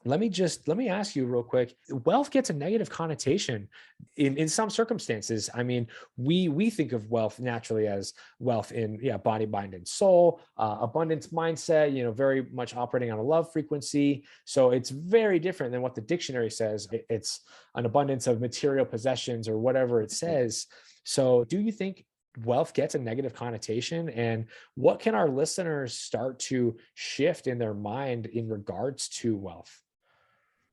Speaker 3: let me ask you real quick. Wealth gets a negative connotation in some circumstances. I mean, we think of wealth naturally as wealth in body, mind, and soul, abundance mindset, very much operating on a love frequency. So it's very different than what the dictionary says. It's an abundance of material possessions or whatever it says. So do you think wealth gets a negative connotation, and what can our listeners start to shift in their mind in regards to wealth?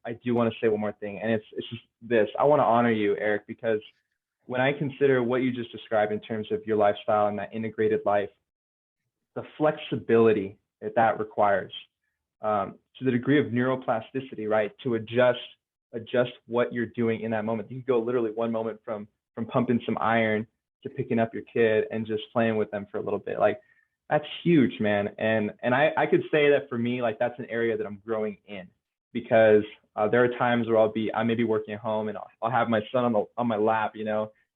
Speaker 2: I do want to say one more thing, and it's just this. I want to honor you, Eric, because when I consider what you just described in terms of your lifestyle and that integrated life, the flexibility that requires, to the degree of neuroplasticity, right, to adjust what you're doing in that moment. You can go literally one moment from pumping some iron to picking up your kid and just playing with them for a little bit. Like, that's huge, man. And I could say that for me, like, that's an area that I'm growing in, because there are times where I may be working at home, and I'll have my son on my lap,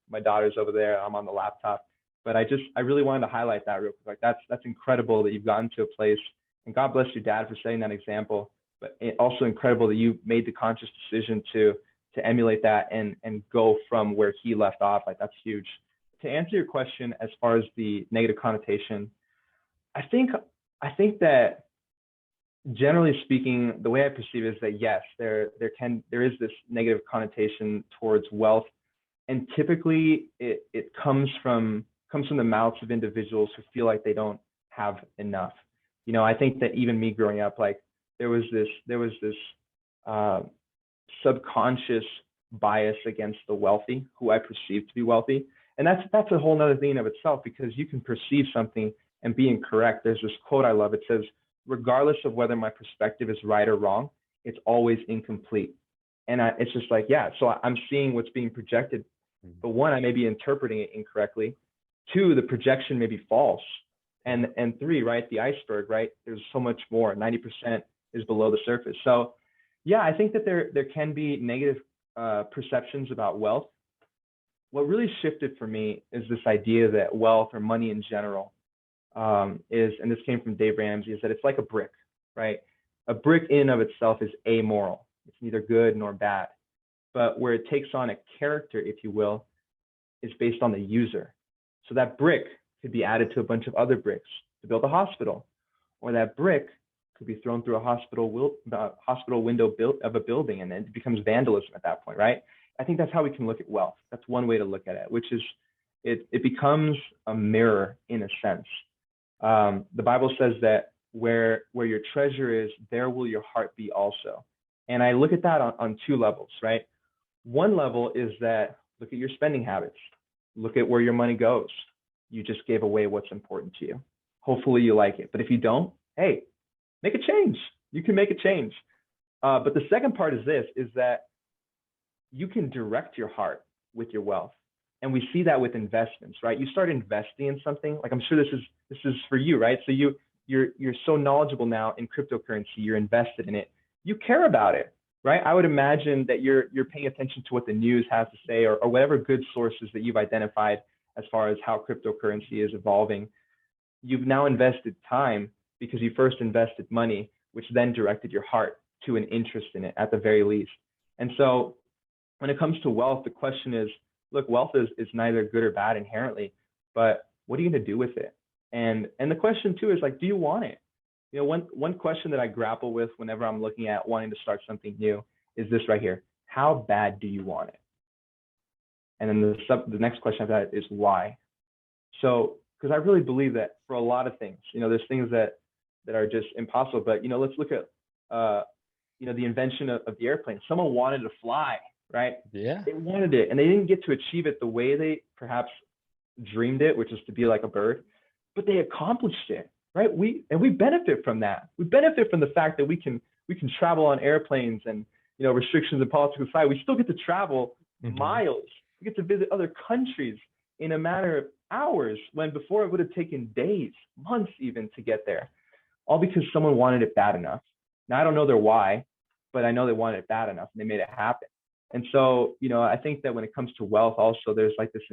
Speaker 2: my daughter's over there, I'm on the laptop. But I really wanted to highlight that real quick. Like, that's incredible that you've gotten to a place, and God bless your dad for setting that example, but also incredible that you made the conscious decision to emulate that and go from where he left off. Like, that's huge. To answer your question, as far as the negative connotation, I think that generally speaking, the way I perceive it is that yes, there is this negative connotation towards wealth, and typically it comes from the mouths of individuals who feel like they don't have enough. I think that even me growing up, like, there was this subconscious bias against the wealthy, who I perceived to be wealthy. And that's a whole nother thing in of itself, because you can perceive something and be incorrect. There's this quote I love. It says, regardless of whether my perspective is right or wrong, it's always incomplete. And it's just like, so I'm seeing what's being projected, but one, I may be interpreting it incorrectly. Two, the projection may be false. And three, right, the iceberg, right, there's so much more. 90% is below the surface. So yeah, I think that there can be negative perceptions about wealth. What really shifted for me is this idea that wealth or money in general is, and this came from Dave Ramsey, is that it's like a brick, right? A brick in and of itself is amoral. It's neither good nor bad. But where it takes on a character, if you will, is based on the user. So that brick could be added to a bunch of other bricks to build a hospital, or that brick could be thrown through a hospital window of a building, and then it becomes vandalism at that point, right? I think that's how we can look at wealth. That's one way to look at it, which is it becomes a mirror in a sense. The Bible says that where your treasure is, there will your heart be also. And I look at that on two levels, right? One level is that look at your spending habits. Look at where your money goes. You just gave away what's important to you. Hopefully you like it. But if you don't, hey, make a change. You can make a change. But the second part is this, is that you can direct your heart with your wealth. And we see that with investments, right? You start investing in something, like I'm sure this is for you, right? So you're so knowledgeable now in cryptocurrency, you're invested in it. You care about it, right? I would imagine that you're paying attention to what the news has to say, or whatever good sources that you've identified as far as how cryptocurrency is evolving. You've now invested time because you first invested money, which then directed your heart to an interest in it at the very least. And so when it comes to wealth, the question is, look, wealth is neither good or bad inherently, but what are you going to do with it? And the question too is like, do you want it? You know, one question that I grapple with whenever I'm looking at wanting to start something new is this right here. How bad do you want it? And then the next question I've got is why? So, because I really believe that for a lot of things, you know, there's things that are just impossible, but, you know, let's look at, you know, the invention of the airplane. Someone wanted to fly, right?
Speaker 3: Yeah.
Speaker 2: They wanted it and they didn't get to achieve it the way they perhaps dreamed it, which is to be like a bird, but they accomplished it, right? We benefit from that. We benefit from the fact that we can travel on airplanes, and, you know, restrictions and politics aside, we still get to travel miles. We get to visit other countries in a matter of hours, when before it would have taken days, months even to get there, all because someone wanted it bad enough. Now, I don't know their why, but I know they wanted it bad enough and they made it happen. And so, you know, I think that when it comes to wealth also, there's like this,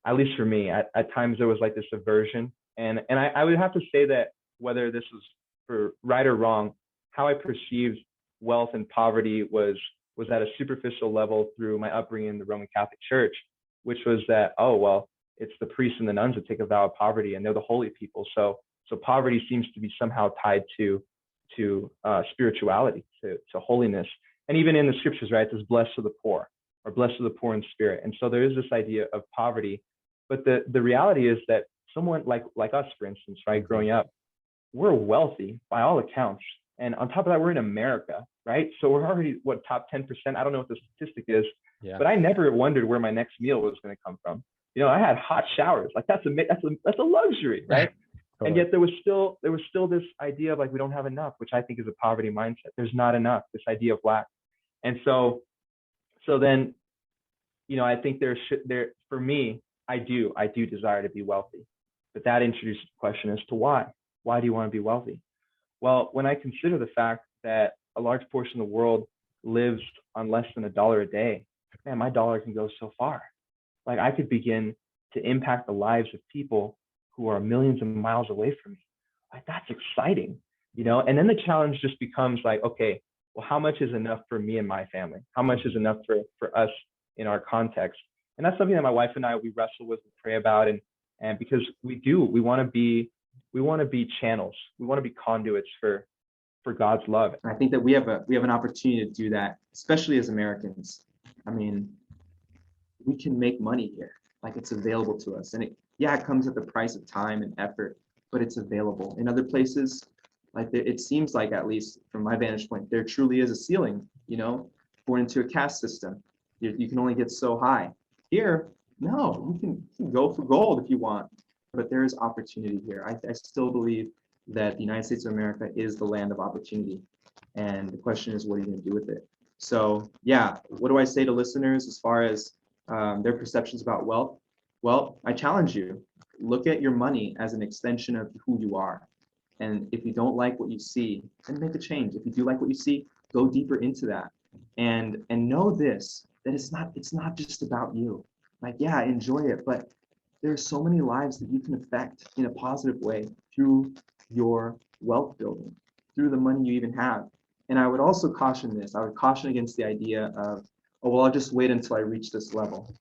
Speaker 2: at least for me, at times there was like this aversion. And I would have to say that whether this was for right or wrong, how I perceived wealth and poverty was at a superficial level through my upbringing in the Roman Catholic Church, which was that, oh, well, it's the priests and the nuns that take a vow of poverty, and they're the holy people. So poverty seems to be somehow tied to spirituality, to holiness. And even in the scriptures, right, it says blessed are the poor, or blessed are the poor in spirit. And so there is this idea of poverty. But the reality is that someone like us, for instance, right, growing up, we're wealthy by all accounts. And on top of that, we're in America, right? So we're already, what, top 10%? I don't know what the statistic is, but I never wondered where my next meal was going to come from. You know, I had hot showers. Like that's a luxury, right? And yet there was still this idea of like, we don't have enough, which I think is a poverty mindset. There's not enough, this idea of lack. And so then, you know, I think for me, I do desire to be wealthy, but that introduces the question as to why. Why do you want to be wealthy? Well, when I consider the fact that a large portion of the world lives on less than $1 a day, man, my dollar can go so far. Like I could begin to impact the lives of people who are millions of miles away from me. Like that's exciting, you know? And then the challenge just becomes like, okay, well, how much is enough for me and my family? How much is enough for us in our context? And that's something that my wife and I, we wrestle with and pray about. And because we want to be channels. We want to be conduits for God's love.
Speaker 4: I think that we have an opportunity to do that, especially as Americans. I mean, we can make money here. Like it's available to us. And it comes at the price of time and effort, but it's available. In other places, like it seems like, at least from my vantage point, there truly is a ceiling, you know, born into a caste system. You can only get so high. Here, no, you can go for gold if you want, but there is opportunity here. I still believe that the United States of America is the land of opportunity. And the question is, what are you going to do with it? So yeah, what do I say to listeners as far as their perceptions about wealth? Well, I challenge you. look at your money as an extension of who you are. And if you don't like what you see, then make a change. If you do like what you see, go deeper into that. And know this, that it's not just about you. Like, yeah, enjoy it, but there are so many lives that you can affect in a positive way through your wealth building, through the money you even have. And I would also caution this. I would caution against the idea of, oh, well, I'll just wait until I reach this level.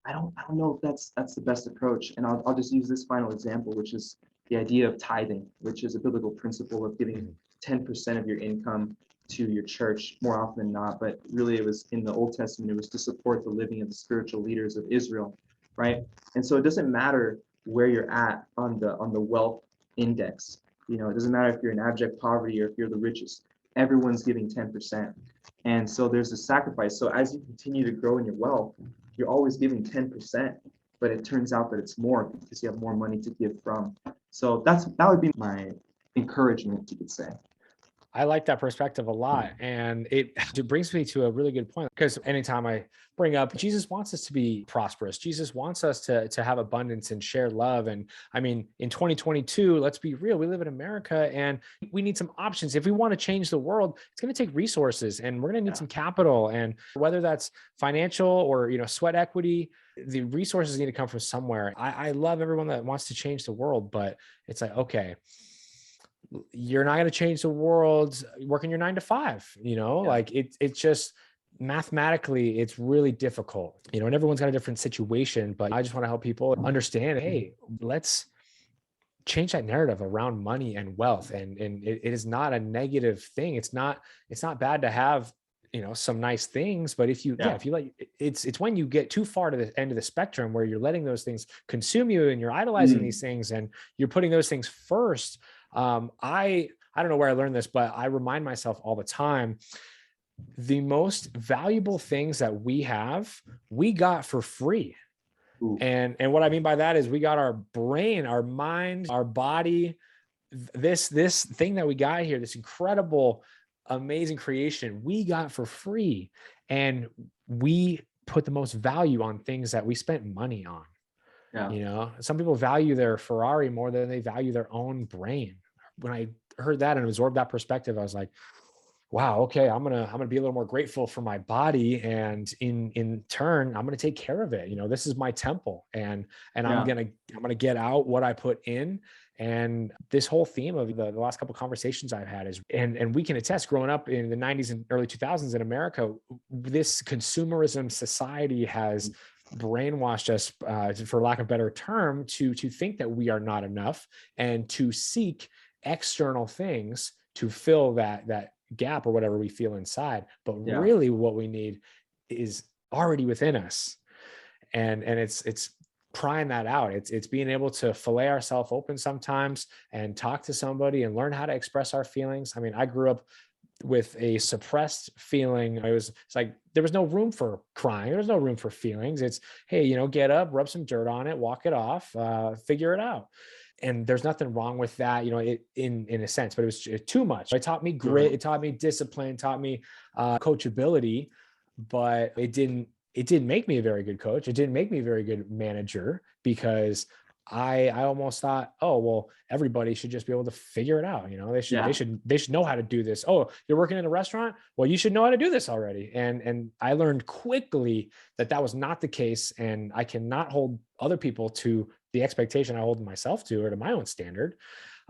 Speaker 4: I don't know if that's the best approach. And I'll just use this final example, which is the idea of tithing, which is a biblical principle of giving 10% of your income to your church more often than not. But really, it was in the Old Testament, it was to support the living of the spiritual leaders of Israel, right? And so it doesn't matter where you're at on the wealth index. You know, it doesn't matter if you're in abject poverty or if you're the richest. Everyone's giving 10%. And so there's a sacrifice. So as you continue to grow in your wealth, you're always giving 10%, but it turns out that it's more because you have more money to give from. So that would be my encouragement, you could say.
Speaker 3: I like that perspective a lot. And it brings me to a really good point, because anytime I bring up, Jesus wants us to be prosperous. Jesus wants us to have abundance and share love. And I mean, in 2022, let's be real, we live in America and we need some options. If we want to change the world, it's going to take resources, and we're going to need some capital. And whether that's financial or, sweat equity, the resources need to come from somewhere. I love everyone that wants to change the world, but it's like, okay, you're not going to change the world working your 9 to 5, like it's just mathematically, it's really difficult, and everyone's got a different situation, but I just want to help people understand, hey, let's change that narrative around money and wealth. And it is not a negative thing. It's not bad to have, some nice things, but if you like, it's when you get too far to the end of the spectrum where you're letting those things consume you and you're idolizing these things and you're putting those things first. I don't know where I learned this, but I remind myself all the time, the most valuable things that we have, we got for free. Ooh. And what I mean by that is we got our brain, our mind, our body, this thing that we got here, this incredible, amazing creation, we got for free. And we put the most value on things that we spent money on. Yeah. Some people value their Ferrari more than they value their own brain. When I heard that and absorbed that perspective, I was like, wow, okay, I'm gonna be a little more grateful for my body, and in turn, I'm gonna take care of it. This is my temple, and I'm gonna get out what I put in. And this whole theme of the last couple of conversations I've had is, and we can attest, growing up in the 90s and early 2000s in America, this consumerism society has brainwashed us, for lack of a better term, to think that we are not enough and to seek external things to fill that gap or whatever we feel inside. But really what we need is already within us. And it's prying that out. It's being able to fillet ourselves open sometimes and talk to somebody and learn how to express our feelings. I mean, I grew up with a suppressed feeling. It's like there was no room for crying. There was no room for feelings. It's, hey, get up, rub some dirt on it, walk it off, figure it out. And there's nothing wrong with that, in a sense, but it was too much. It taught me grit. It taught me discipline, it taught me coachability, but it didn't make me a very good coach. It didn't make me a very good manager, because I almost thought, oh, well, everybody should just be able to figure it out. They should know how to do this. Oh, you're working in a restaurant? Well, you should know how to do this already. And I learned quickly that was not the case. And I cannot hold other people to the expectation I hold myself to, or to my own standard.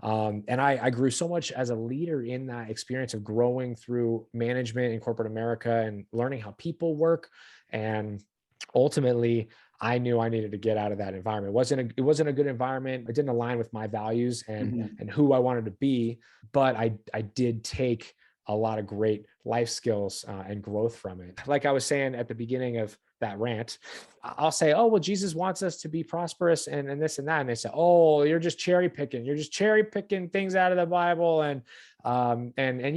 Speaker 3: And I grew so much as a leader in that experience of growing through management in corporate America and learning how people work. And ultimately, I knew I needed to get out of that environment. It wasn't a good environment. It didn't align with my values and who I wanted to be. But I did take a lot of great life skills and growth from it. Like I was saying at the beginning of that rant, I'll say, oh, well, Jesus wants us to be prosperous and this and that. And they say, oh, you're just cherry picking. You're just cherry picking things out of the Bible. And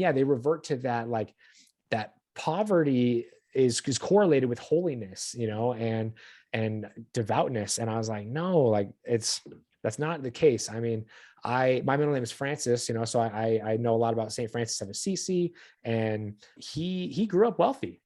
Speaker 3: yeah, they revert to that, like that poverty is correlated with holiness, and devoutness. And I was like, no, like that's not the case. I mean, my middle name is Francis, so I know a lot about St. Francis of Assisi, and he grew up wealthy.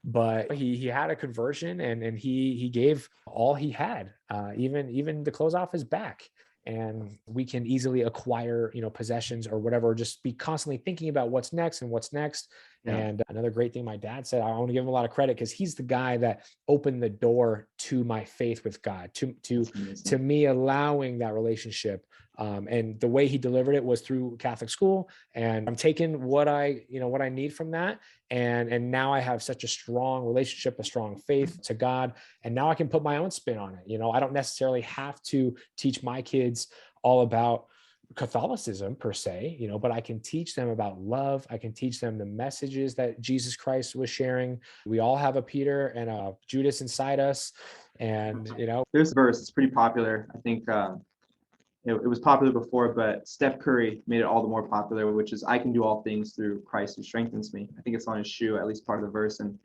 Speaker 3: but he had a conversion, and he gave all he had, even to close off his back. And we can easily acquire, possessions or whatever, just be constantly thinking about what's next and what's next.
Speaker 4: Yeah.
Speaker 3: And another great thing my dad said, I want to give him a lot of credit, because he's the guy that opened the door to my faith with God, to me allowing that relationship. And the way he delivered it was through Catholic school, and I'm taking what I need from that. And now I have such a strong relationship, a strong faith to God. And now I can put my own spin on it. I don't necessarily have to teach my kids all about Catholicism per se, but I can teach them about love. I can teach them the messages that Jesus Christ was sharing. We all have a Peter and a Judas inside us. And,
Speaker 4: there's a verse, it's pretty popular. I think it was popular before, but Steph Curry made it all the more popular, which is, I can do all things through Christ who strengthens me. I think it's on his shoe, at least part of the verse, and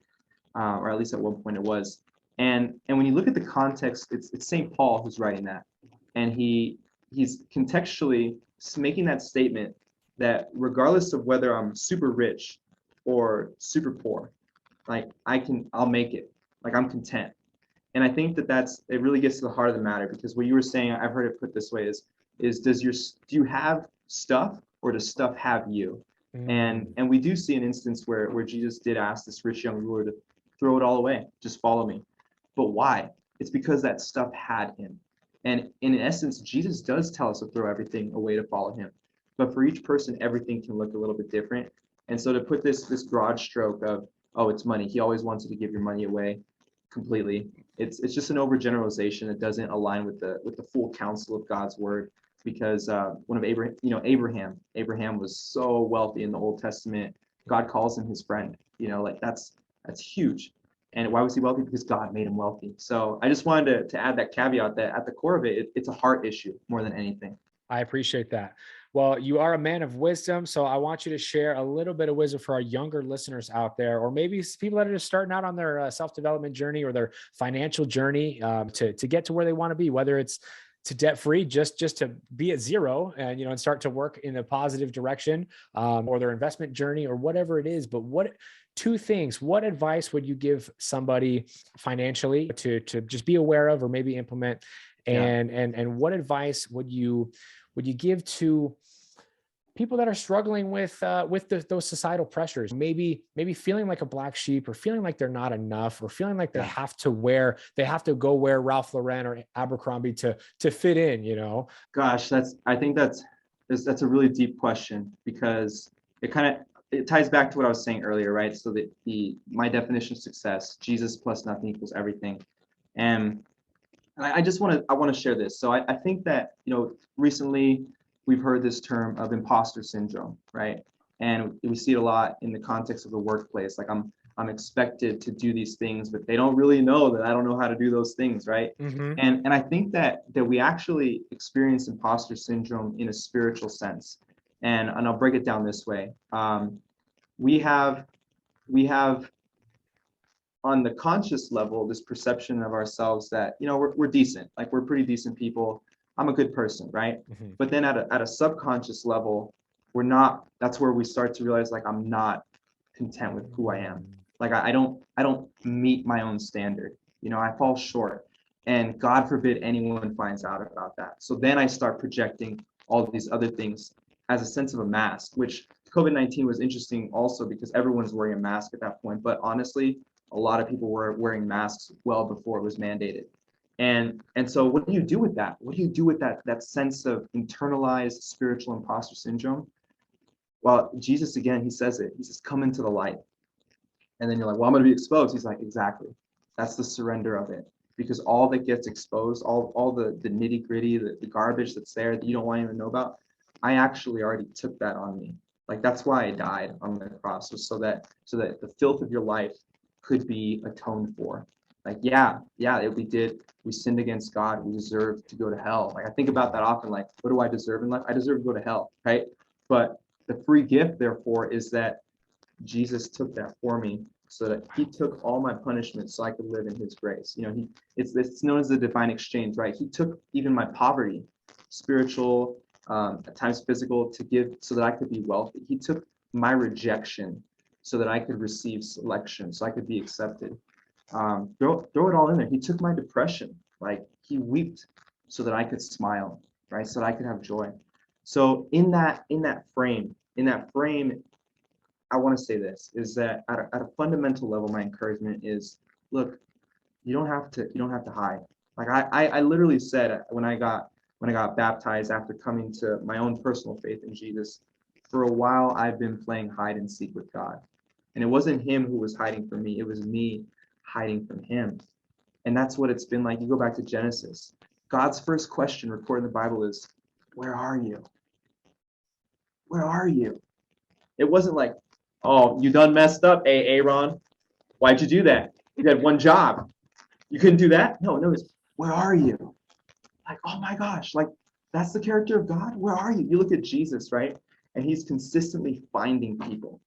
Speaker 4: or at least at one point it was. And when you look at the context, it's St. Paul who's writing that. And he's contextually making that statement that regardless of whether I'm super rich or super poor, like I'll make it, like I'm content. And I think it really gets to the heart of the matter, because what you were saying, I've heard it put this way, is do you have stuff, or does stuff have you? And we do see an instance where Jesus did ask this rich young ruler to throw it all away, just follow me. But why? It's because that stuff had him. And in essence, Jesus does tell us to throw everything away to follow him. But for each person, everything can look a little bit different. And so to put this broad stroke of, oh, it's money, he always wants you to give your money away completely, it's just an overgeneralization that doesn't align with the full counsel of God's word. Because one of Abraham was so wealthy in the Old Testament. God calls him his friend. Like that's huge. And why was he wealthy? Because God made him wealthy. So I just wanted to add that caveat that at the core of it's a heart issue more than anything.
Speaker 3: I appreciate that. Well, you are a man of wisdom, so I want you to share a little bit of wisdom for our younger listeners out there, or maybe people that are just starting out on their self-development journey or their financial journey to get to where they want to be, whether it's to debt-free, just to be at zero and, and start to work in a positive direction, or their investment journey or whatever it is. But two things, what advice would you give somebody financially to just be aware of or maybe implement? And what advice would you give to people that are struggling with those societal pressures, maybe feeling like a black sheep, or feeling like they're not enough, or feeling like they have to go wear Ralph Lauren or Abercrombie to fit in,
Speaker 4: Gosh, I think that's a really deep question, because it ties back to what I was saying earlier, right? So my definition of success, Jesus plus nothing equals everything. And I want to share this. So I think that, recently we've heard this term of imposter syndrome, right? And we see it a lot in the context of the workplace. Like I'm expected to do these things, but they don't really know that I don't know how to do those things, right?
Speaker 3: Mm-hmm.
Speaker 4: And I think that we actually experience imposter syndrome in a spiritual sense. And I'll break it down this way. We have on the conscious level this perception of ourselves that we're decent, like we're pretty decent people. I'm a good person, right?
Speaker 3: Mm-hmm.
Speaker 4: But then at a subconscious level, we're not. That's where we start to realize, like, I'm not content with who I am. Like I don't meet my own standard. I fall short, and God forbid anyone finds out about that. So then I start projecting all these other things as a sense of a mask, which COVID-19 was interesting also because everyone's wearing a mask at that point. But honestly, a lot of people were wearing masks well before it was mandated. And so what do you do with that? What do you do with that sense of internalized spiritual imposter syndrome? Well, Jesus, again, he says, come into the light. And then you're like, well, I'm going to be exposed. He's like, exactly. That's the surrender of it. Because all that gets exposed, all the nitty gritty, the garbage that's there that you don't want anyone to know about, I actually already took that on me. Like, that's why I died on the cross, was so that the filth of your life could be atoned for. Like, we sinned against God, we deserve to go to hell. Like, I think about that often, like, what do I deserve in life? I deserve to go to hell, right? But the free gift, therefore, is that Jesus took that for me, so that he took all my punishment so I could live in his grace. It's known as the divine exchange, right? He took even my poverty, spiritual, at times physical, to give so that I could be wealthy. He took my rejection so that I could receive selection, so I could be accepted. Throw it all in there. He took my depression. Like, he wept so that I could smile, right? So that I could have joy. So in that frame, I want to say this, is that at a fundamental level, my encouragement is, look, you don't have to hide. Like, I literally said, when I got baptized after coming to my own personal faith in Jesus, for a while I've been playing hide and seek with God. And it wasn't him who was hiding from me, it was me hiding from him. And that's what it's been like. You go back to Genesis. God's first question recorded in the Bible is, where are you? Where are you? It wasn't like, oh, you done messed up, Aaron. Why'd you do that? You had one job. You couldn't do that? No, it's, where are you? Like, oh my gosh, like, that's the character of God? Where are you? You look at Jesus, right? And he's consistently finding people.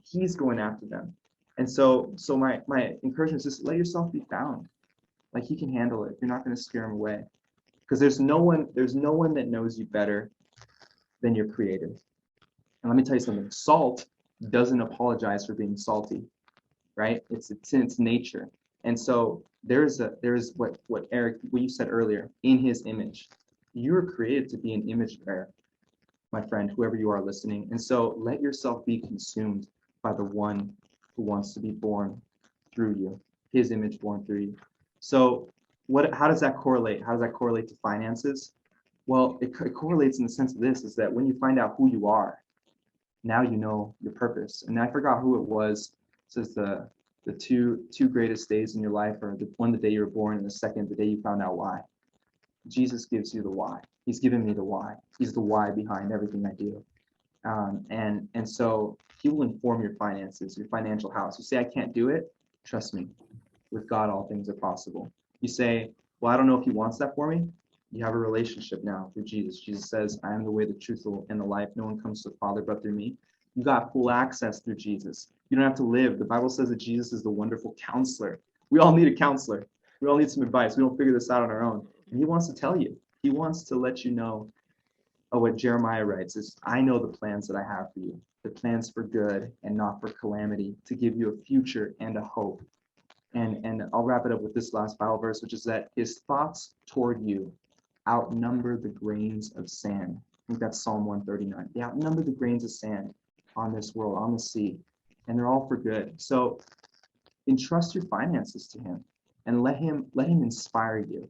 Speaker 4: He's going after them. And so my encouragement is just let yourself be found. Like, he can handle it. You're not going to scare him away. Because there's no one that knows you better than your creator. And let me tell you something. Salt doesn't apologize for being salty, right? It's in its nature. And so there's what Eric, what you said earlier, in his image. You were created to be an image bearer, my friend, whoever you are listening. And so let yourself be consumed by the one who wants to be born through you, his image born through you. So how does that correlate? How does that correlate to finances? Well, it correlates in the sense of this, is that when you find out who you are, now you know your purpose. And I forgot who it was. It says the two greatest days in your life are the day you were born, and the second, the day you found out why. Jesus gives you the why. He's given me the why. He's the why behind everything I do. And so he will inform your finances, your financial house. You say, I can't do it. Trust me, with God, all things are possible. You say, well, I don't know if he wants that for me. You have a relationship now through Jesus. Jesus says, I am the way, the truth, and the life. No one comes to the Father but through me. You got full access through Jesus. You don't have to live. The Bible says that Jesus is the wonderful counselor. We all need a counselor. We all need some advice. We don't figure this out on our own. And he wants to tell you. He wants to let you know what Jeremiah writes is, I know the plans that I have for you, the plans for good and not for calamity, to give you a future and a hope. And I'll wrap it up with this last Bible verse, which is that his thoughts toward you outnumber the grains of sand. I think that's Psalm 139. They outnumber the grains of sand on this world, on the sea, and they're all for good. So entrust your finances to him and let him inspire you.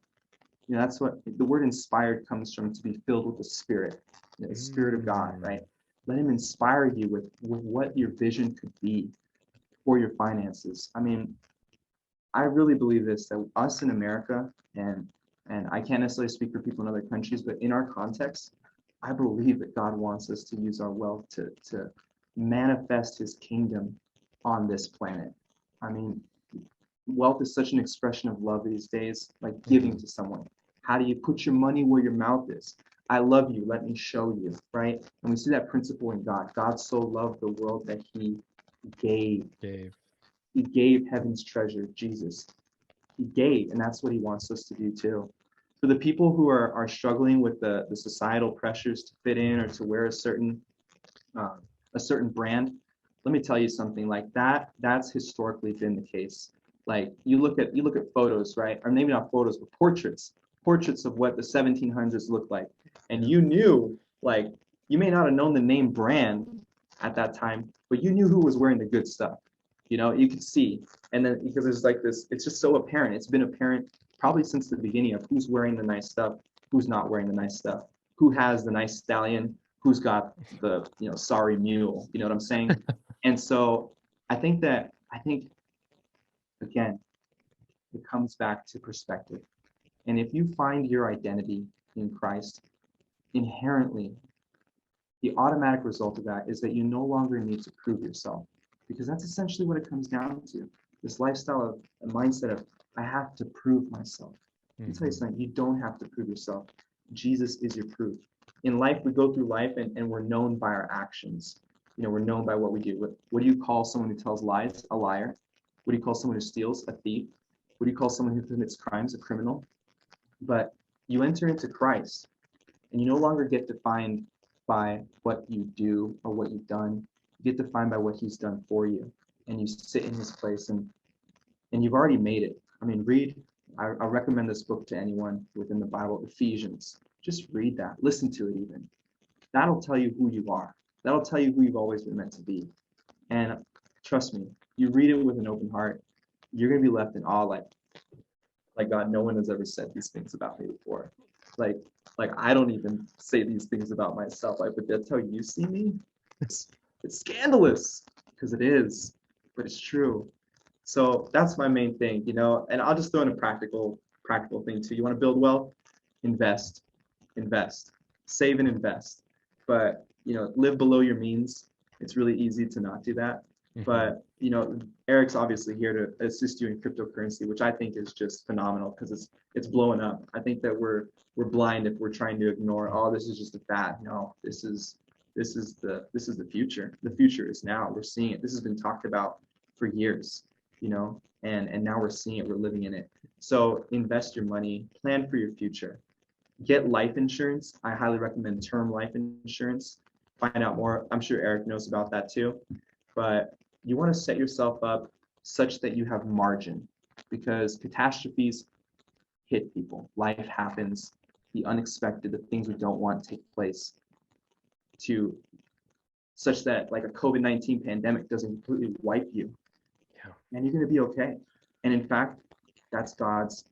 Speaker 4: You know, that's what the word inspired comes from, to be filled with the Spirit, the Spirit of God, right? Let him inspire you with what your vision could be for your finances. I mean, I really believe this, that us in America, and I can't necessarily speak for people in other countries, but in our context, I believe that God wants us to use our wealth to manifest his kingdom on this planet. I mean, wealth is such an expression of love these days, like giving to someone. How do you put your money where your mouth is? I love you, let me show you, right? And we see that principle in God. God so loved the world that he gave. He gave heaven's treasure, Jesus. He gave, and that's what he wants us to do too. For the people who are struggling with the societal pressures to fit in or to wear a certain brand, let me tell you something, like that's historically been the case. Like you look at photos, right? Or maybe not photos, but portraits of what the 1700s looked like. And you knew, like, you may not have known the name brand at that time, but you knew who was wearing the good stuff. You know, you could see. And then because there's like this, it's just so apparent. It's been apparent probably since the beginning of who's wearing the nice stuff, who's not wearing the nice stuff, who has the nice stallion, who's got the, sorry mule. You know what I'm saying? And so I think, again, it comes back to perspective. And if you find your identity in Christ, inherently, the automatic result of that is that you no longer need to prove yourself, because that's essentially what it comes down to. This lifestyle of a mindset of, I have to prove myself. Let me tell you something, you don't have to prove yourself. Jesus is your proof. In life, we go through life and we're known by our actions. We're known by what we do. What do you call someone who tells lies? A liar. What do you call someone who steals? A thief. What do you call someone who commits crimes? A criminal. But you enter into Christ, and you no longer get defined by what you do or what you've done. You get defined by what he's done for you, and you sit in his place, and you've already made it. I mean, I recommend this book to anyone within the Bible, Ephesians. Just read that, listen to it even. That'll tell you who you are. That'll tell you who you've always been meant to be. And trust me, you read it with an open heart, you're gonna be left in awe, like God, no one has ever said these things about me before. Like I don't even say these things about myself. Like, but that's how you see me. It's scandalous because it is, but it's true. So that's my main thing, you know. And I'll just throw in a practical thing too. You want to build wealth? Invest, save and invest. But you know, live below your means. It's really easy to not do that. But you know, Eric's obviously here to assist you in cryptocurrency, which I think is just phenomenal because it's blowing up. I think that we're blind if we're trying to ignore, oh, this is just a fad. No, this is the future. The future is now. We're seeing it. This has been talked about for years, you know, and now we're seeing it. We're living in it. So invest your money, plan for your future. Get life insurance. I highly recommend term life insurance. Find out more. I'm sure Eric knows about that too. But you want to set yourself up such that you have margin, because catastrophes hit people. Life happens. The unexpected, the things we don't want take place, to such that like a COVID-19 pandemic doesn't completely wipe you. Yeah. And you're going to be okay. And in fact, that's God's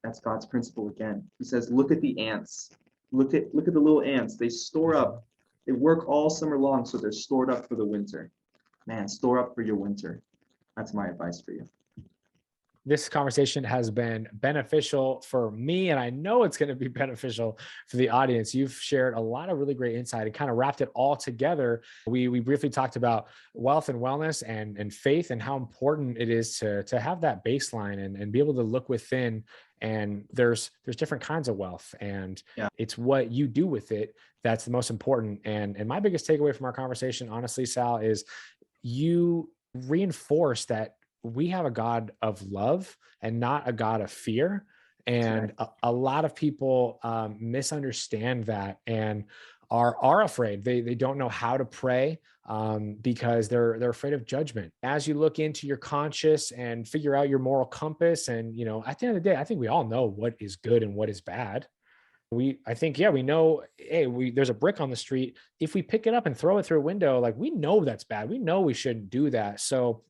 Speaker 4: principle again. He says, look at the ants. Look at the little ants. They store up. They work all summer long, so they're stored up for the winter. Man, store up for your winter. That's my advice for you.
Speaker 3: This conversation has been beneficial for me, and I know it's going to be beneficial for the audience. You've shared a lot of really great insight and kind of wrapped it all together. We briefly talked about wealth and wellness and faith, and how important it is to have that baseline and be able to look within. And there's different kinds of wealth, and it's what you do with it that's the most important. And my biggest takeaway from our conversation, honestly, Sal, is you reinforce that we have a God of love and not a God of fear. And a lot of people misunderstand that and are afraid. They don't know how to pray because they're afraid of judgment. As you look into your conscience and figure out your moral compass, and you know, at the end of the day, I think we all know what is good and what is bad. We know, hey, there's a brick on the street. If we pick it up and throw it through a window, like, we know that's bad. We know we shouldn't do that. So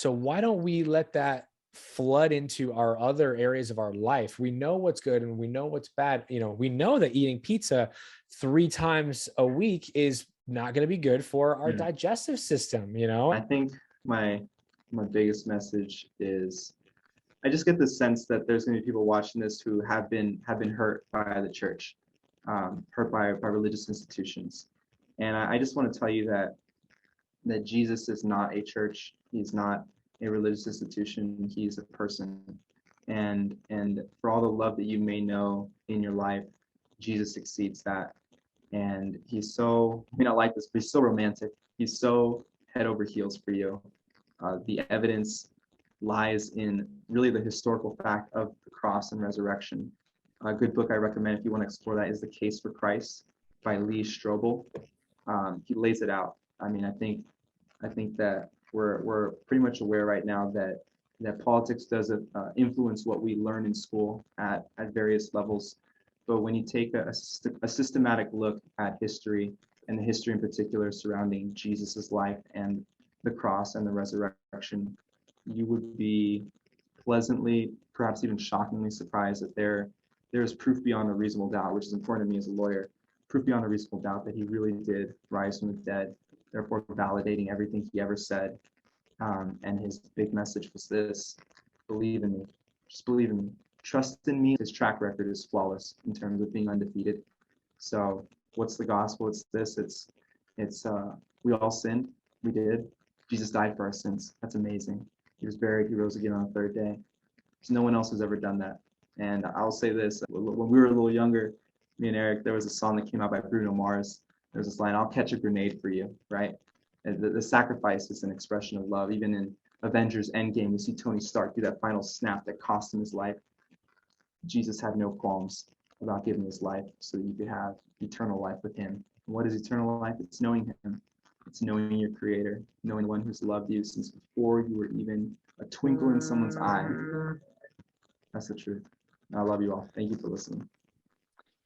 Speaker 3: why don't we let that flood into our other areas of our life? We know what's good and we know what's bad. You know, we know that eating pizza 3 times a week is not going to be good for our digestive system. You know,
Speaker 4: I think my biggest message is, I just get the sense that there's going to be people watching this who have been hurt by the church, hurt by religious institutions. And I just want to tell you that Jesus is not a church. He's not a religious institution. He's a person. And for all the love that you may know in your life, Jesus exceeds that. And he's so, you may not like this, but he's so romantic. He's so head over heels for you. The evidence lies in really the historical fact of the cross and resurrection. A good book I recommend if you want to explore that is The Case for Christ by Lee Strobel. He lays it out. I mean, I think that we're pretty much aware right now that politics does influence what we learn in school at various levels. But when you take a systematic look at history, and the history in particular surrounding Jesus's life and the cross and the resurrection, you would be pleasantly, perhaps even shockingly surprised that there is proof beyond a reasonable doubt, which is important to me as a lawyer, proof beyond a reasonable doubt that he really did rise from the dead, therefore validating everything he ever said. And his big message was this: believe in me, just believe in me, trust in me. His track record is flawless in terms of being undefeated. So what's the gospel? It's this, it's we all sinned, we did. Jesus died for our sins. That's amazing. He was buried, he rose again on the 3rd day. So no one else has ever done that. And I'll say this, when we were a little younger, me and Eric, there was a song that came out by Bruno Mars. There's this line, I'll catch a grenade for you, right? And the sacrifice is an expression of love. Even in Avengers Endgame, we see Tony Stark do that final snap that cost him his life. Jesus had no qualms about giving his life so that you could have eternal life with him. And what is eternal life? It's knowing him. It's knowing your creator, knowing the one who's loved you since before you were even a twinkle in someone's eye. That's the truth. I love you all. Thank you for listening.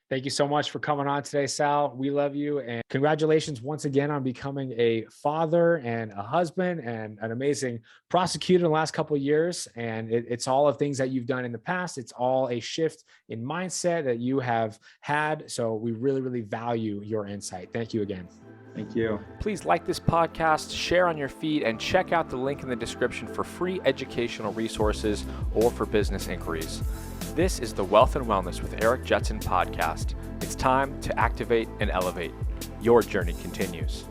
Speaker 3: Thank you so much for coming on today, Sal. We love you. And congratulations once again on becoming a father and a husband and an amazing prosecutor in the last couple of years. And it's all of things that you've done in the past. It's all a shift in mindset that you have had. So we really, really value your insight. Thank you again.
Speaker 4: Thank you.
Speaker 1: Please like this podcast, share on your feed, and check out the link in the description for free educational resources or for business inquiries. This is the Wealth and Wellness with Eric Jetson podcast. It's time to activate and elevate. Your journey continues.